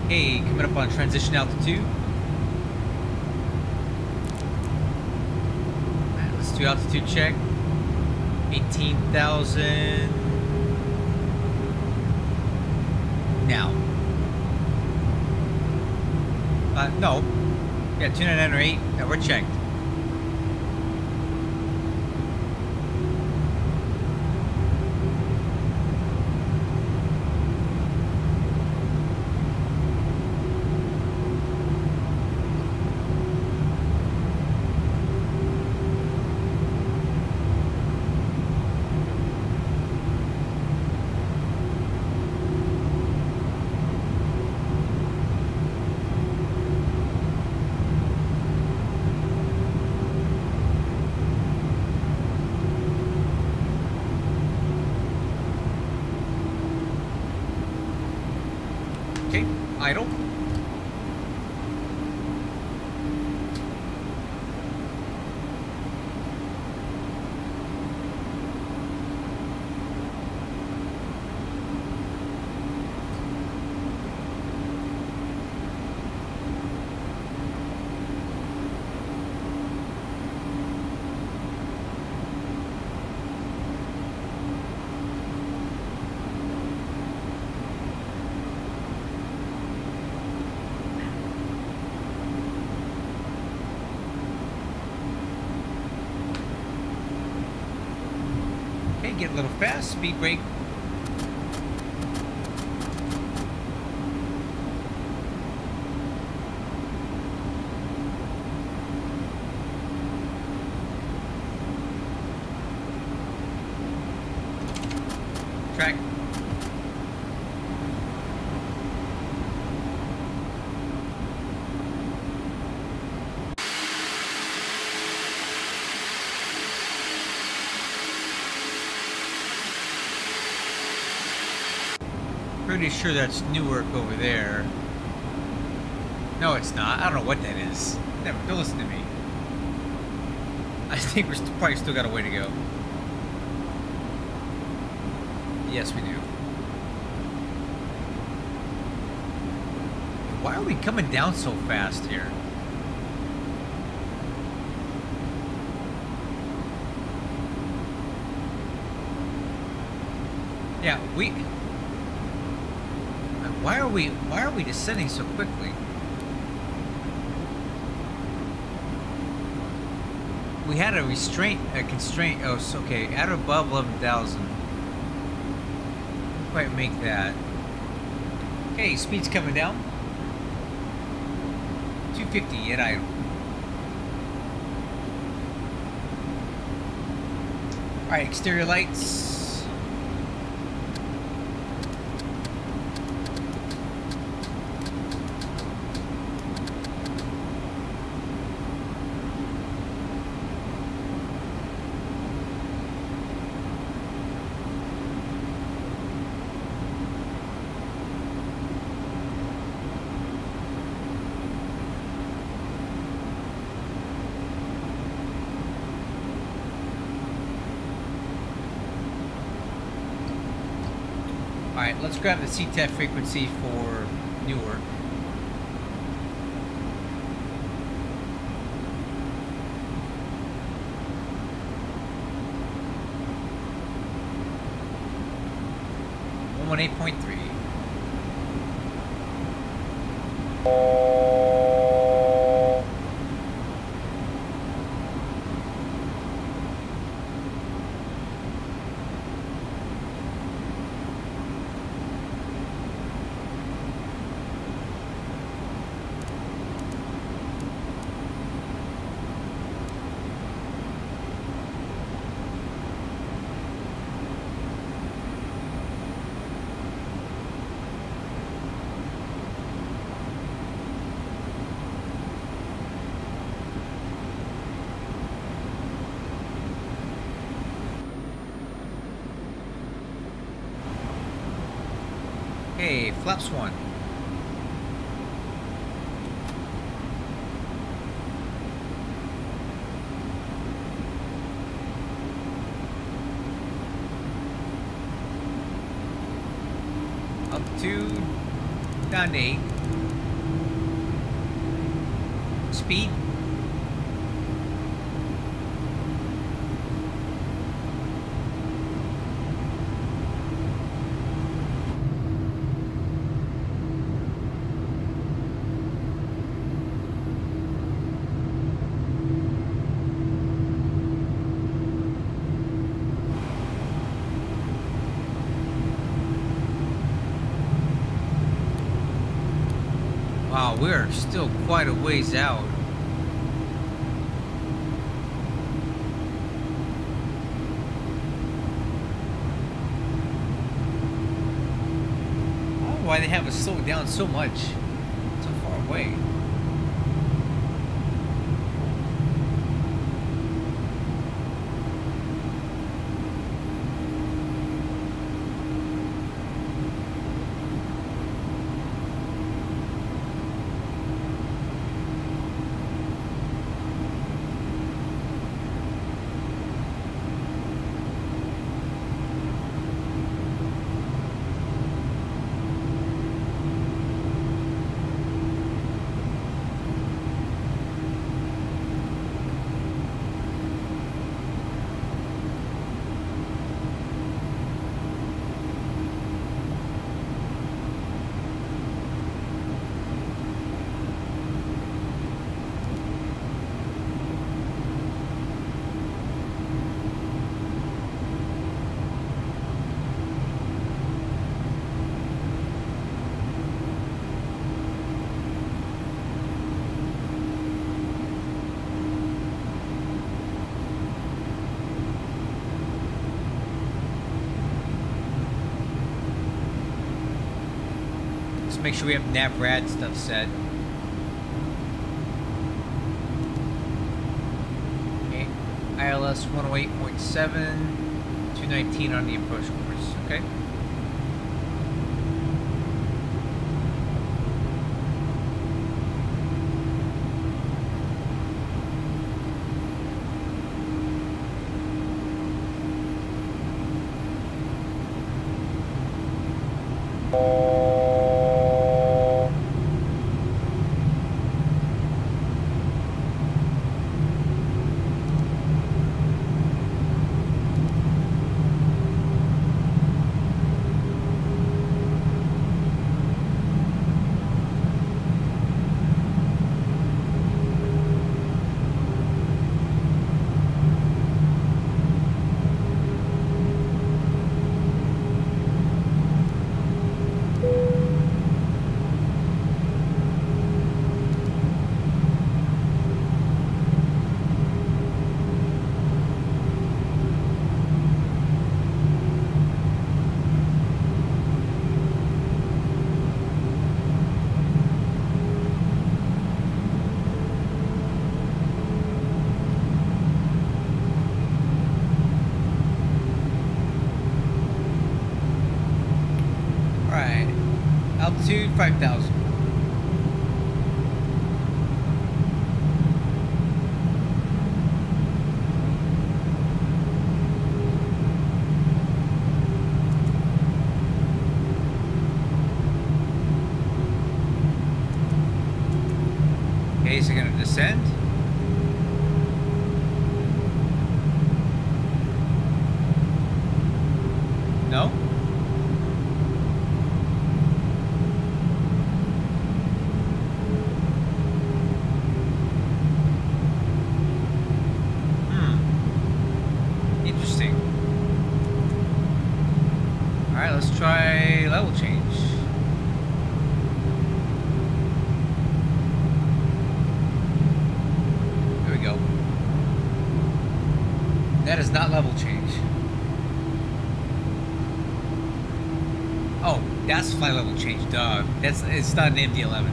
Hey, coming up on transition altitude. Alright, let's do altitude check. 18,000. Now. No. Yeah, 299 or 8. Yeah, we're checked. Okay, idle. Get a little fast, speed brake. Track. Pretty sure that's Newark over there. No, it's not. I don't know what that is. Never. Don't listen to me. I think we're probably still got a way to go. Yes, we do. Why are we coming down so fast here? Yeah, Why are we descending so quickly? We had a constraint. Oh, so, okay, at or above 11,000. Quite make that. Okay, speed's coming down. 250 at idle. All right, exterior lights. Alright, let's grab the CTEF frequency for Newark. .8.3. Okay, flaps 1. Altitude down to 8. Speed. Wow, we're still quite a ways out. I don't know why they have us slowed down so much, so far away. Make sure we have NavRad stuff set. Okay, ILS 108.7, 219 on the approach course. Okay. Altitude 5,000. Okay, is it gonna descend? No? Interesting. Alright, let's try level change. There we go. That is not level change. Oh, that's flight level change, duh. It's not an MD-11.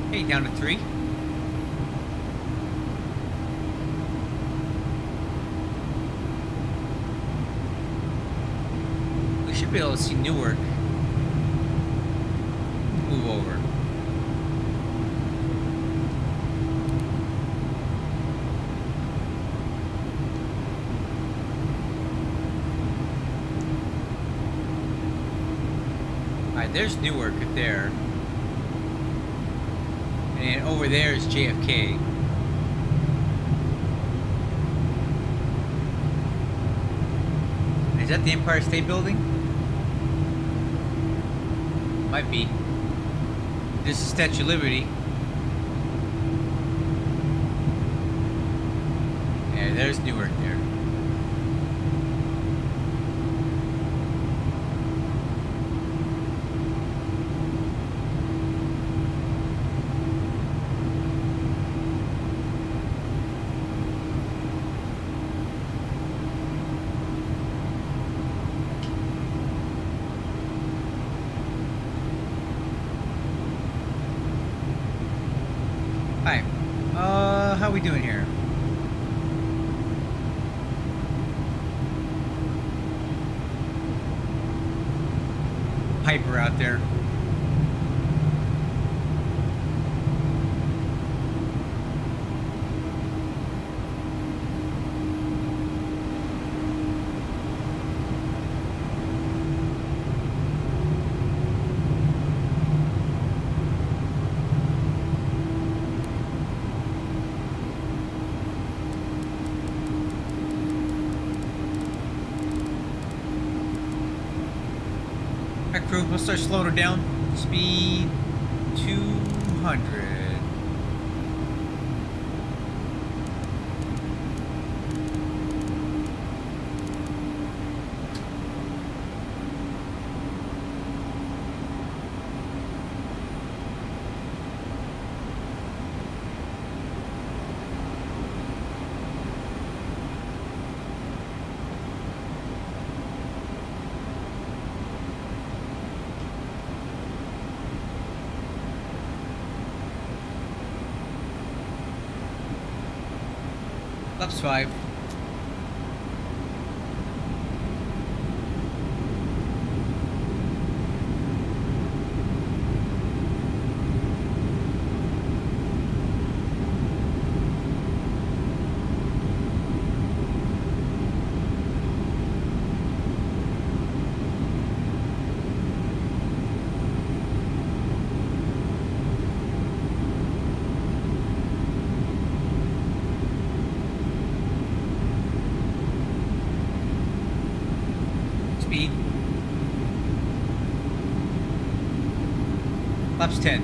Okay, down to 3. We should be able to see Newark move over. Alright, there's Newark right there. And over there is JFK. Is that the Empire State Building? Might be. This is Statue of Liberty. Yeah, there's Newark there. Hi. How we doing here? Piper out there. Alright, crew, let's start slowing her down. Speed 200. Laps 5. Speed. Laps 10.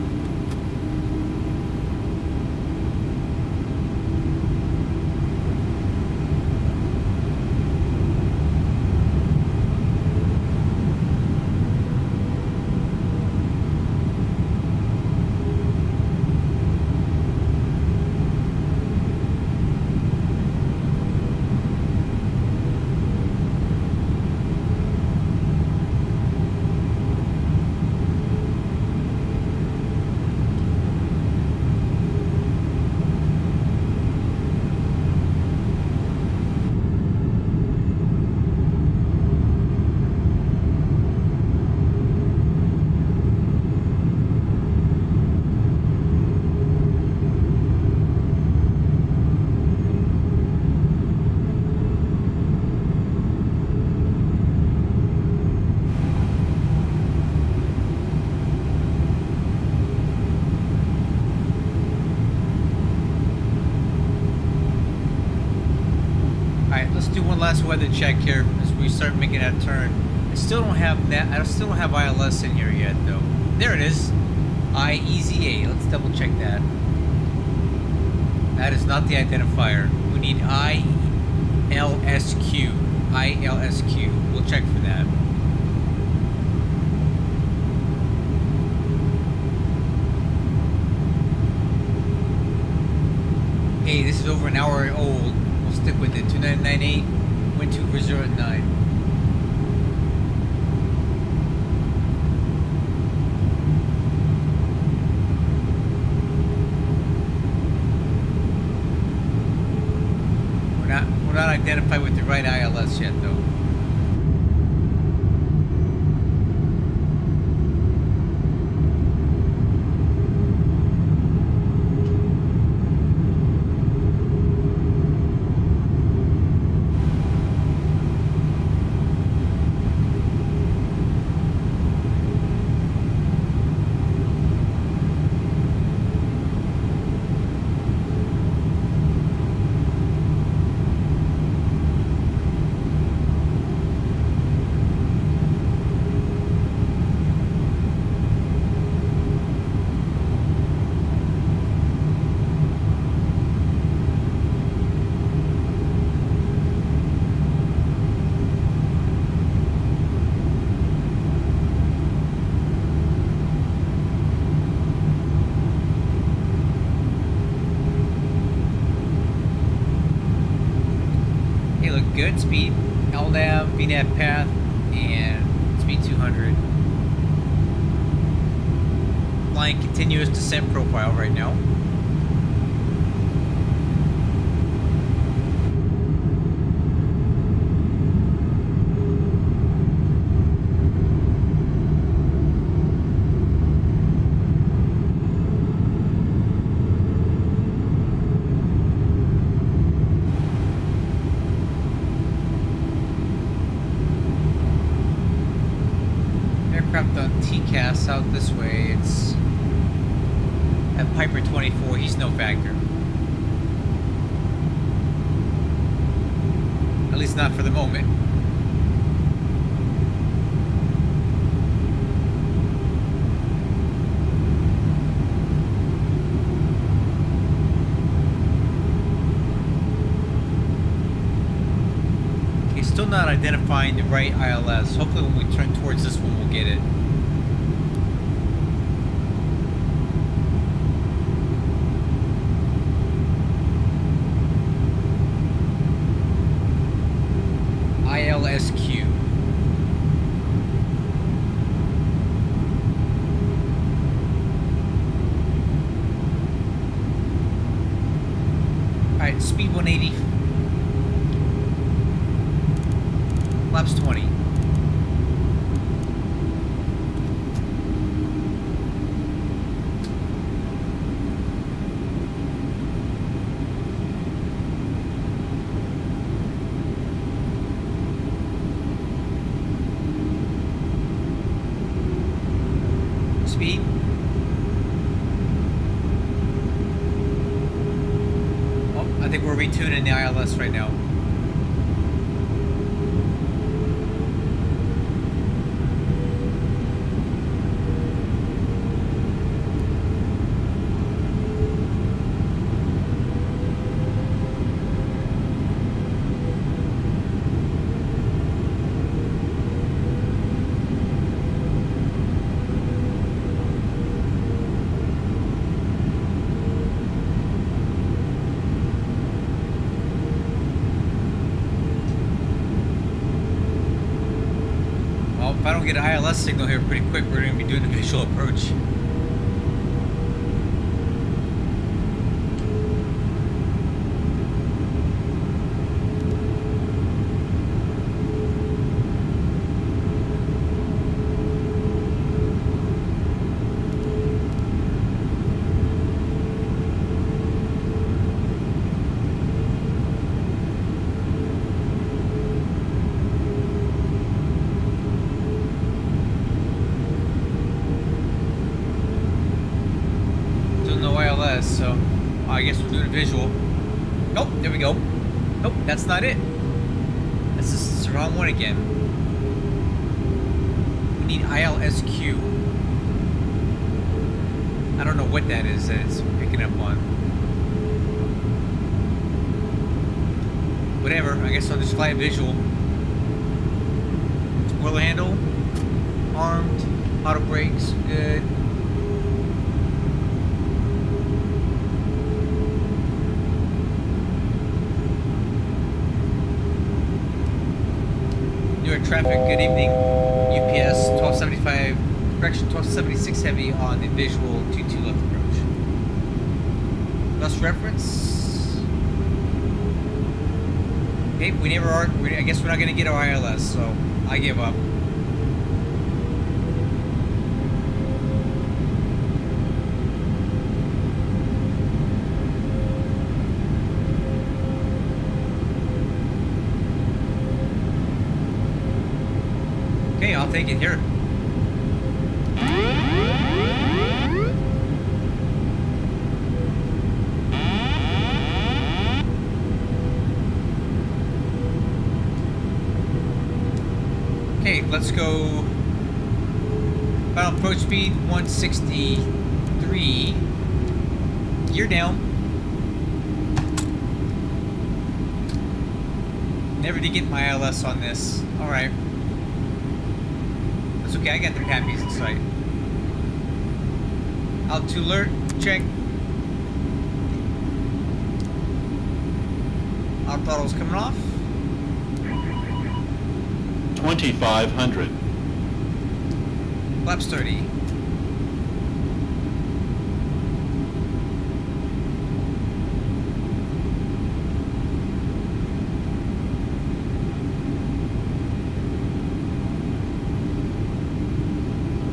let's do one last weather check here as we start making that turn. I still don't have ILS in here yet, though. There it is. IEZA. Let's double check that. That is not the identifier. We need ILSQ. ILSQ. We'll check for that. Hey, this is over an hour old. We'll stick with it. 2998, wind 240 at 9. We're not identified with the right ILS yet, though. Good speed, LNAV, VNAV path, and speed 200. Flying continuous descent profile right now. TCAS out this way. It's at Piper 24. He's no factor. At least not for the moment. Okay, still not identifying the right ILS. Hopefully when we turn towards this one, we'll get it. ILSQ. Alright, speed 180. Flaps 20. Speed. Oh, I think we're retuning the ILS right now. If I don't get an ILS signal here pretty quick, we're going to be doing the visual approach. So I guess we'll do the visual. Nope, there we go. Nope, that's not it. This is the wrong one again. We need ILSQ. I don't know what that is that it's picking up on. Whatever, I guess I'll just fly a visual. Spoiler handle, armed, auto brakes, good. Newark traffic, good evening. UPS 1275, correction 1276 heavy on the visual 22 left approach. Bus reference. Okay, we never are. I guess we're not going to get our ILS, so I give up. Okay, I'll take it here. Okay, let's go. Final approach speed 163. Gear down. Never did get my ILS on this. Alright. That's okay, I got the pappies in sight. Altitude alert, check. Auto throttle's coming off. 2,500. Flaps 30.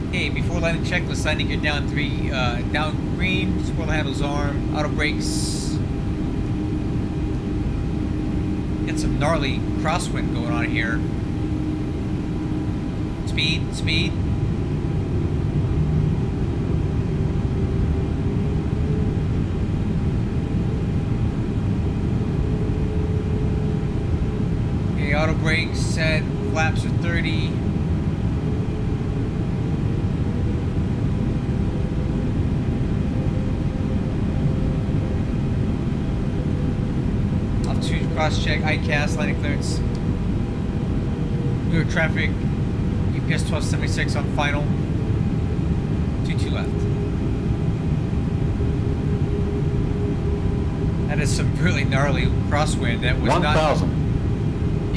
Okay, before landing checklist, landing gear down 3, down green, spoiler handles arm, auto brakes. Got some gnarly crosswind going on here. Speed, speed. Okay, auto brakes set, flaps are 30. Altitude cross check, ICAS, landing clearance. Newark traffic. UPS 1276 on final. 22 left. That is some really gnarly crosswind that was 1,000.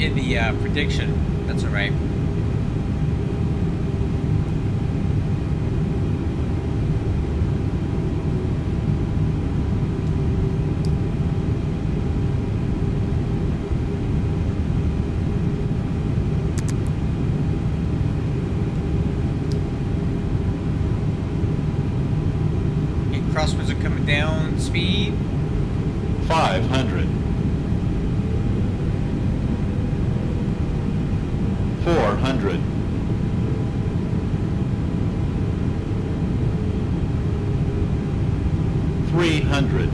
not in the prediction. That's alright. Crosswinds are coming down. Speed 500. 400. 300.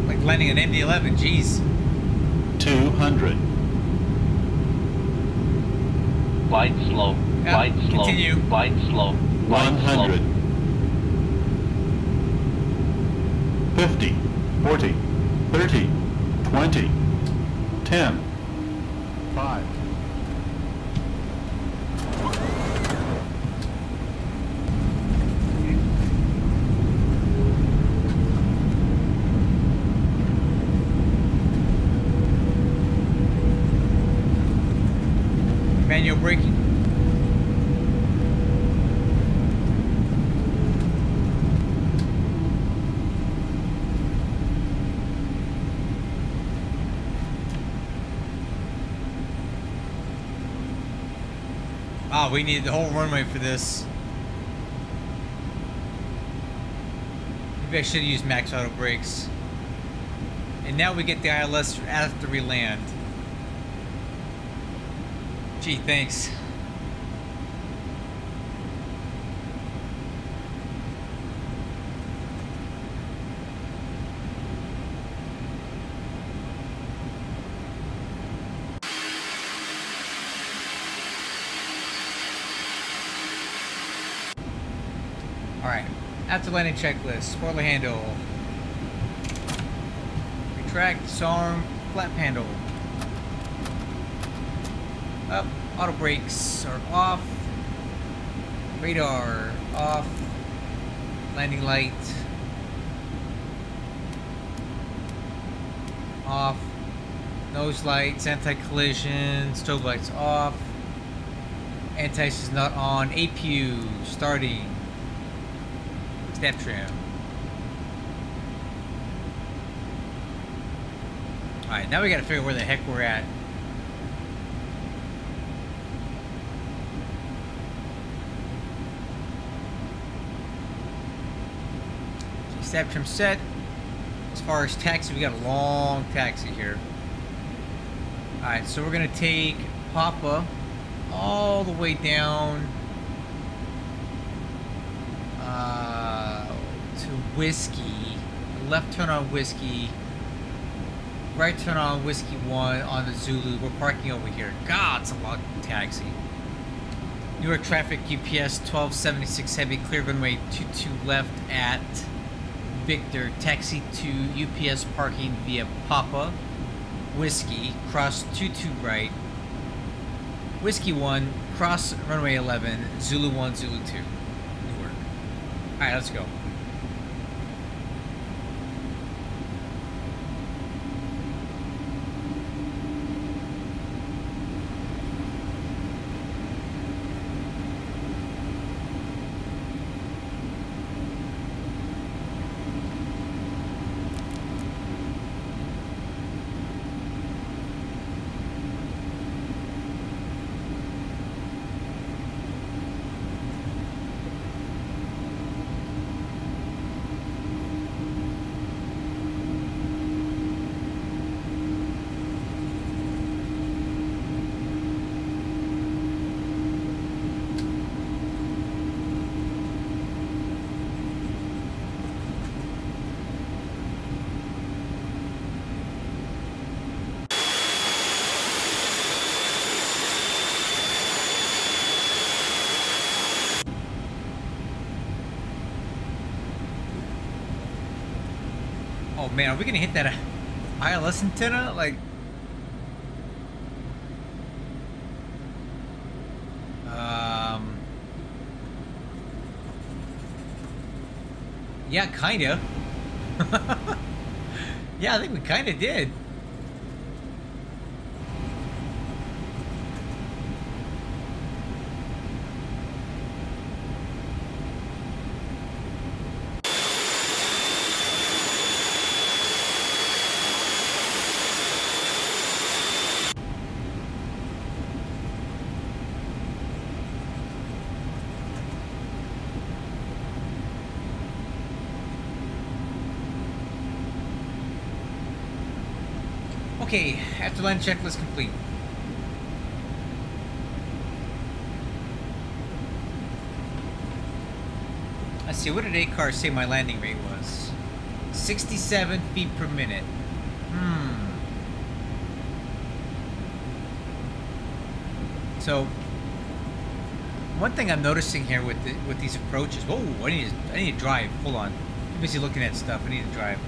Like landing an MD-11. Jeez. 200. Glide slow. Yeah, Glide slow. continue. Glide slow. Glide 100. slow. 50, 40, 30, 20, 10, 5. Manual braking. Wow, we needed the whole runway for this. Maybe I should have used max auto brakes. And now we get the ILS after we land. Gee, thanks. After landing checklist, spoiler handle. Retract, disarm, flap handle. Up, auto brakes are off. Radar off. Landing light off. Nose lights, anti-collision, strobe lights off. Anti-ice is not on. APU starting. Step trim. Alright, now we gotta figure where the heck we're at. Step trim set. As far as taxi, we got a long taxi here. Alright, so we're gonna take Papa all the way down to Whiskey. Left turn on Whiskey. Right turn on Whiskey 1 on the Zulu. We're parking over here. God, it's a long taxi. Newark traffic UPS 1276 heavy, clear runway 22 left at Victor. Taxi to UPS parking via Papa. Whiskey, cross 22 right. Whiskey 1, cross runway 11, Zulu 1, Zulu 2. Newark. Alright, let's go. Oh man, are we gonna hit that ILS antenna? Like, yeah, kinda. Yeah, I think we kinda did. Okay, after land checklist complete. Let's see, what did ACAR say my landing rate was? 67 feet per minute. So, one thing I'm noticing here with these approaches. Whoa, I need to drive. Hold on. I'm busy looking at stuff. I need to drive.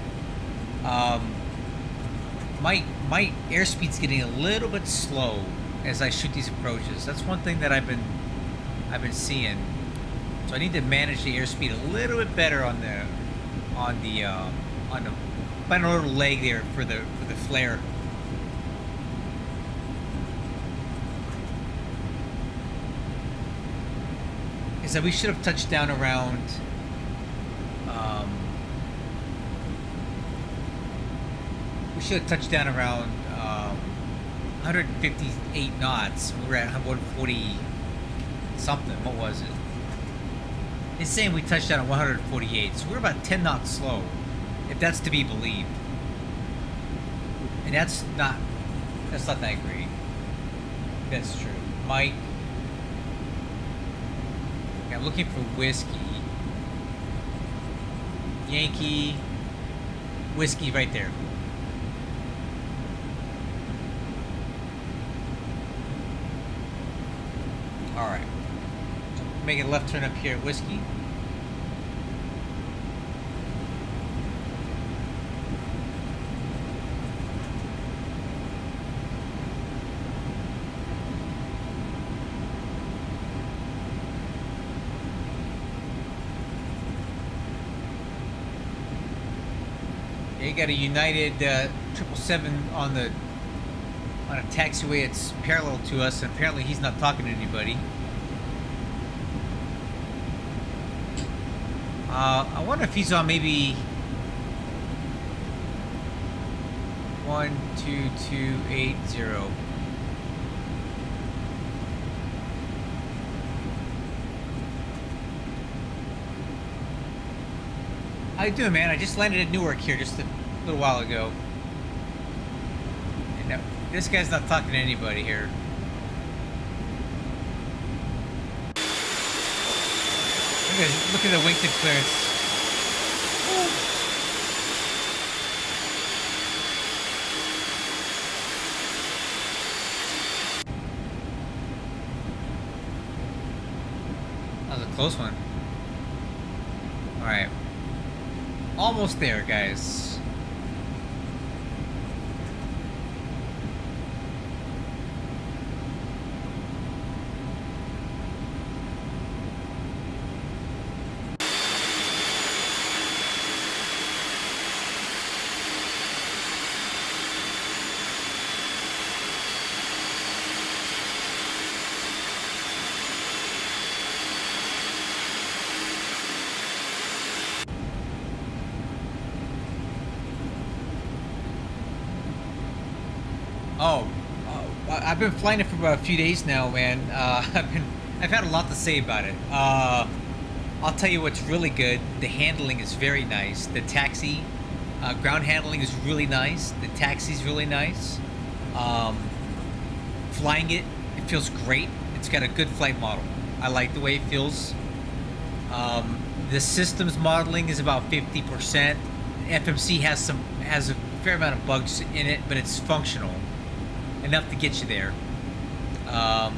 My airspeed's getting a little bit slow as I shoot these approaches. That's one thing that I've been seeing. So I need to manage the airspeed a little bit better on the find a little leg there for the flare. Is that we should have touched down around we should have touched down around 158 knots. We were at 140 something. What was it? It's saying we touched down at 148, so we're about 10 knots slow, if that's to be believed. And that's not that great. That's true. Mike. Okay, I'm looking for whiskey. Yankee. Whiskey right there. Alright. Making a left turn up here at Whiskey. You got a United 777 on a taxiway that's parallel to us, and apparently he's not talking to anybody. I wonder if he's on maybe 12280. How you doing, man? I just landed at Newark here just a little while ago. And this guy's not talking to anybody here. Look at the wingtip clearance. That was a close one. Alright. Almost there, guys. I've been flying it for about a few days now, man. I've had a lot to say about it. I'll tell you what's really good. The handling is very nice. The taxi, ground handling is really nice. The taxi's really nice. Flying it feels great. It's got a good flight model. I like the way it feels. The systems modeling is about 50%. FMC has a fair amount of bugs in it, but it's functional enough to get you there. I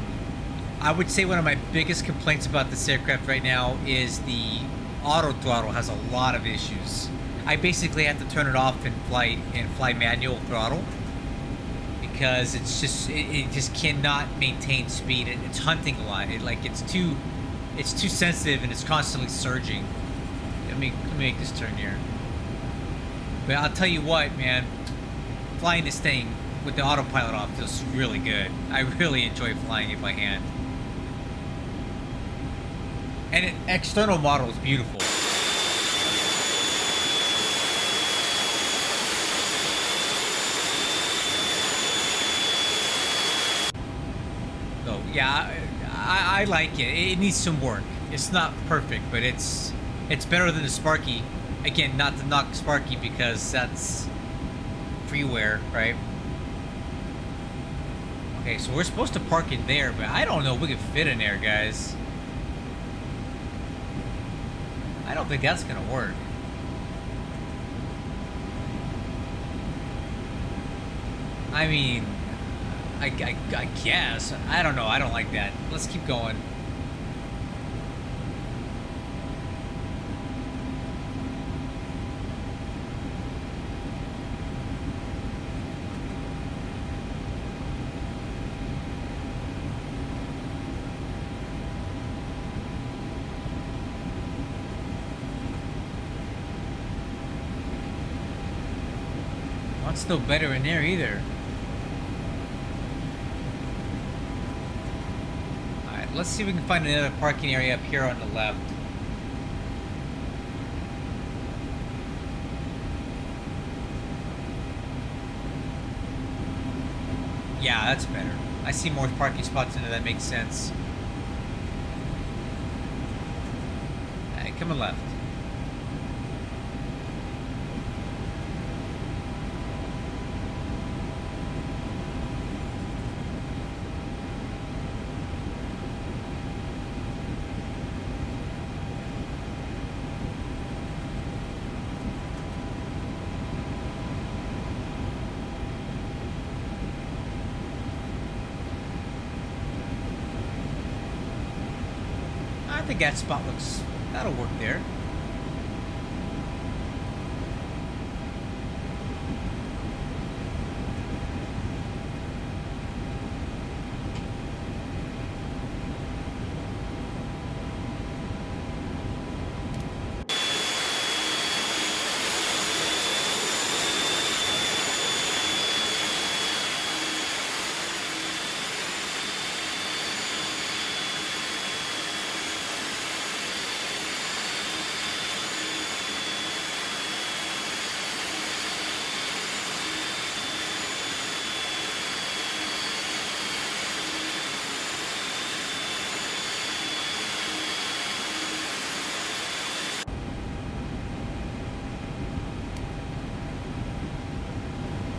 would say one of my biggest complaints about this aircraft right now is the auto throttle has a lot of issues. I basically have to turn it off in flight and fly manual throttle because it just cannot maintain speed. It's hunting a lot. It's too sensitive and it's constantly surging. Let me make this turn here. But I'll tell you what, man, flying this thing with the autopilot off feels really good. I really enjoy flying it by hand. And an external model is beautiful. So yeah, I like it. It needs some work. It's not perfect, but it's better than the Sparky. Again, not to knock Sparky because that's freeware, right? Okay, so we're supposed to park in there, but I don't know if we can fit in there, guys. I don't think that's gonna work. I mean, I guess. I don't know. I don't like that. Let's keep going. It's no better in there either. Alright, let's see if we can find another parking area up here on the left. Yeah, that's better. I see more parking spots in there. That makes sense. Alright, come on left. I think that spot that'll work there.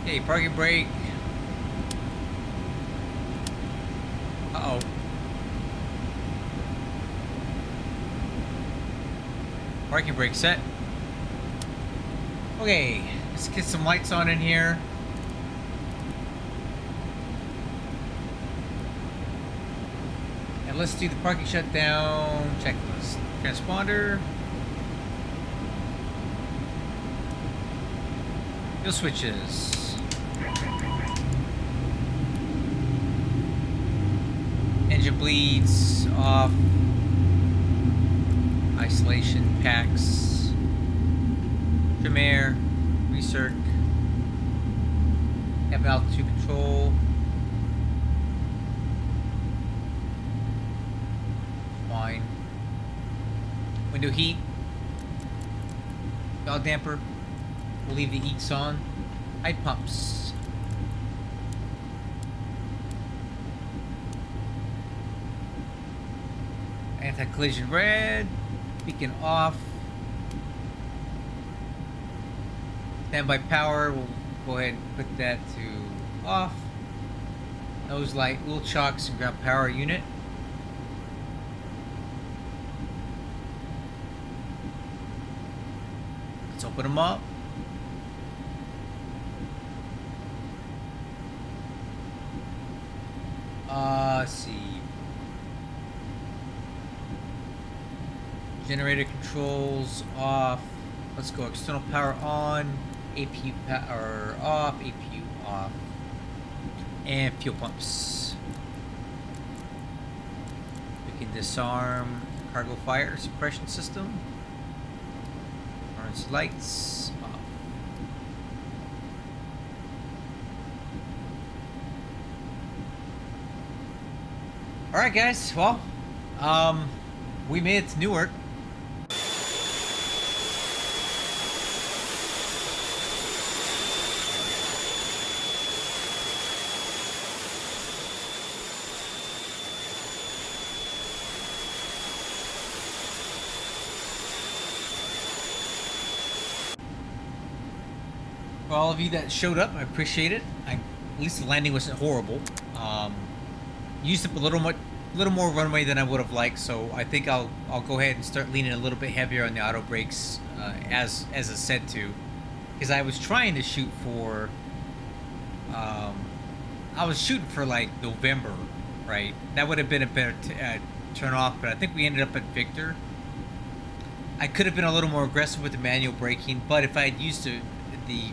Okay, parking brake. Uh-oh. Parking brake set. Okay, let's get some lights on in here. And let's do the parking shutdown checklist. Transponder. Fuel switches. Engine bleeds off. Isolation packs. Trim air. Recirc. Have altitude control. Fine. Window heat. Yaw damper. We'll leave the EECs on. Hide pumps. Anti-collision red. Beacon off. Standby power. We'll go ahead and put that to off. Nose light, wheel chocks, and ground power unit. Let's open them up. Let's see. Generator controls off. Let's go external power on. APU power off. APU off. And fuel pumps. We can disarm cargo fire suppression system. Emergency lights off. Alright guys, well, we made it to Newark. For all of you that showed up, I appreciate it. At least the landing wasn't horrible. Used up a little more runway than I would have liked, so I think I'll go ahead and start leaning a little bit heavier on the auto brakes as I said to, because I was trying to shoot for I was shooting for like November, right? That would have been a better turn off, but I think we ended up at Victor. I could have been a little more aggressive with the manual braking, but if I had used the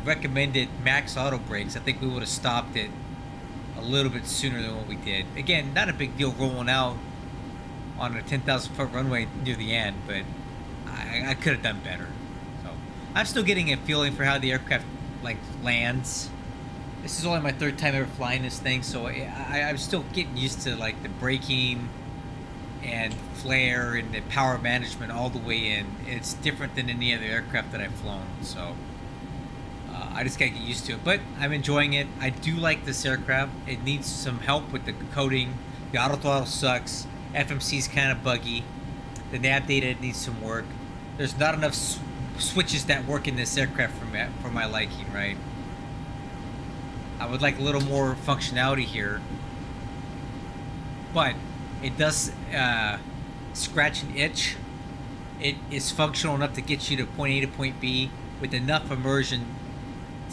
recommended max auto brakes, I think we would have stopped it a little bit sooner than what we did. Again, not a big deal rolling out on a 10,000 foot runway near the end, but I could have done better. So I'm still getting a feeling for how the aircraft like lands. This is only my third time ever flying this thing, so I'm still getting used to like the braking and flare and the power management all the way in. It's different than any other aircraft that I've flown, so I just gotta get used to it, but I'm enjoying it. I do like this aircraft. It needs some help with the coding. The auto throttle sucks. FMC is kind of buggy. The nav data needs some work. There's not enough switches that work in this aircraft for my liking, right? I would like a little more functionality here, but it does scratch an itch. It is functional enough to get you to point A to point B with enough immersion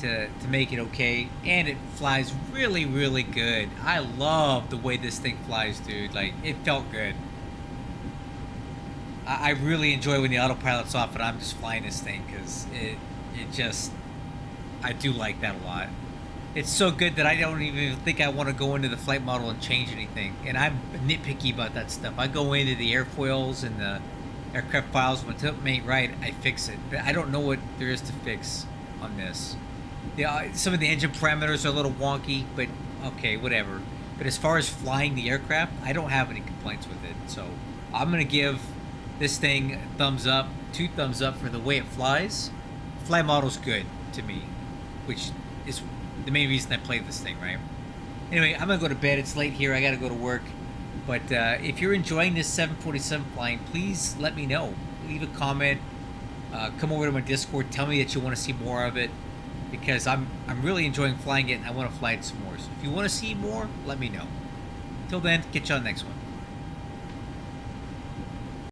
to make it okay, and it flies really, really good. I love the way this thing flies, dude. Like, it felt good. I really enjoy when the autopilot's off and I'm just flying this thing, because it just, I do like that a lot. It's so good that I don't even think I want to go into the flight model and change anything, and I'm nitpicky about that stuff. I go into the airfoils and the aircraft files. When something ain't right, I fix it, but I don't know what there is to fix on this. Yeah, some of the engine parameters are a little wonky, but okay, whatever. But as far as flying the aircraft, I don't have any complaints with it. So I'm going to give this thing a thumbs up, 2 thumbs up for the way it flies. Fly model's good to me, which is the main reason I played this thing, right? Anyway, I'm going to go to bed. It's late here. I got to go to work. But if you're enjoying this 747 flying, please let me know. Leave a comment. Come over to my Discord. Tell me that you want to see more of it. because I'm really enjoying flying it and I want to fly it some more. So if you want to see more, let me know. Until then, catch you on the next one.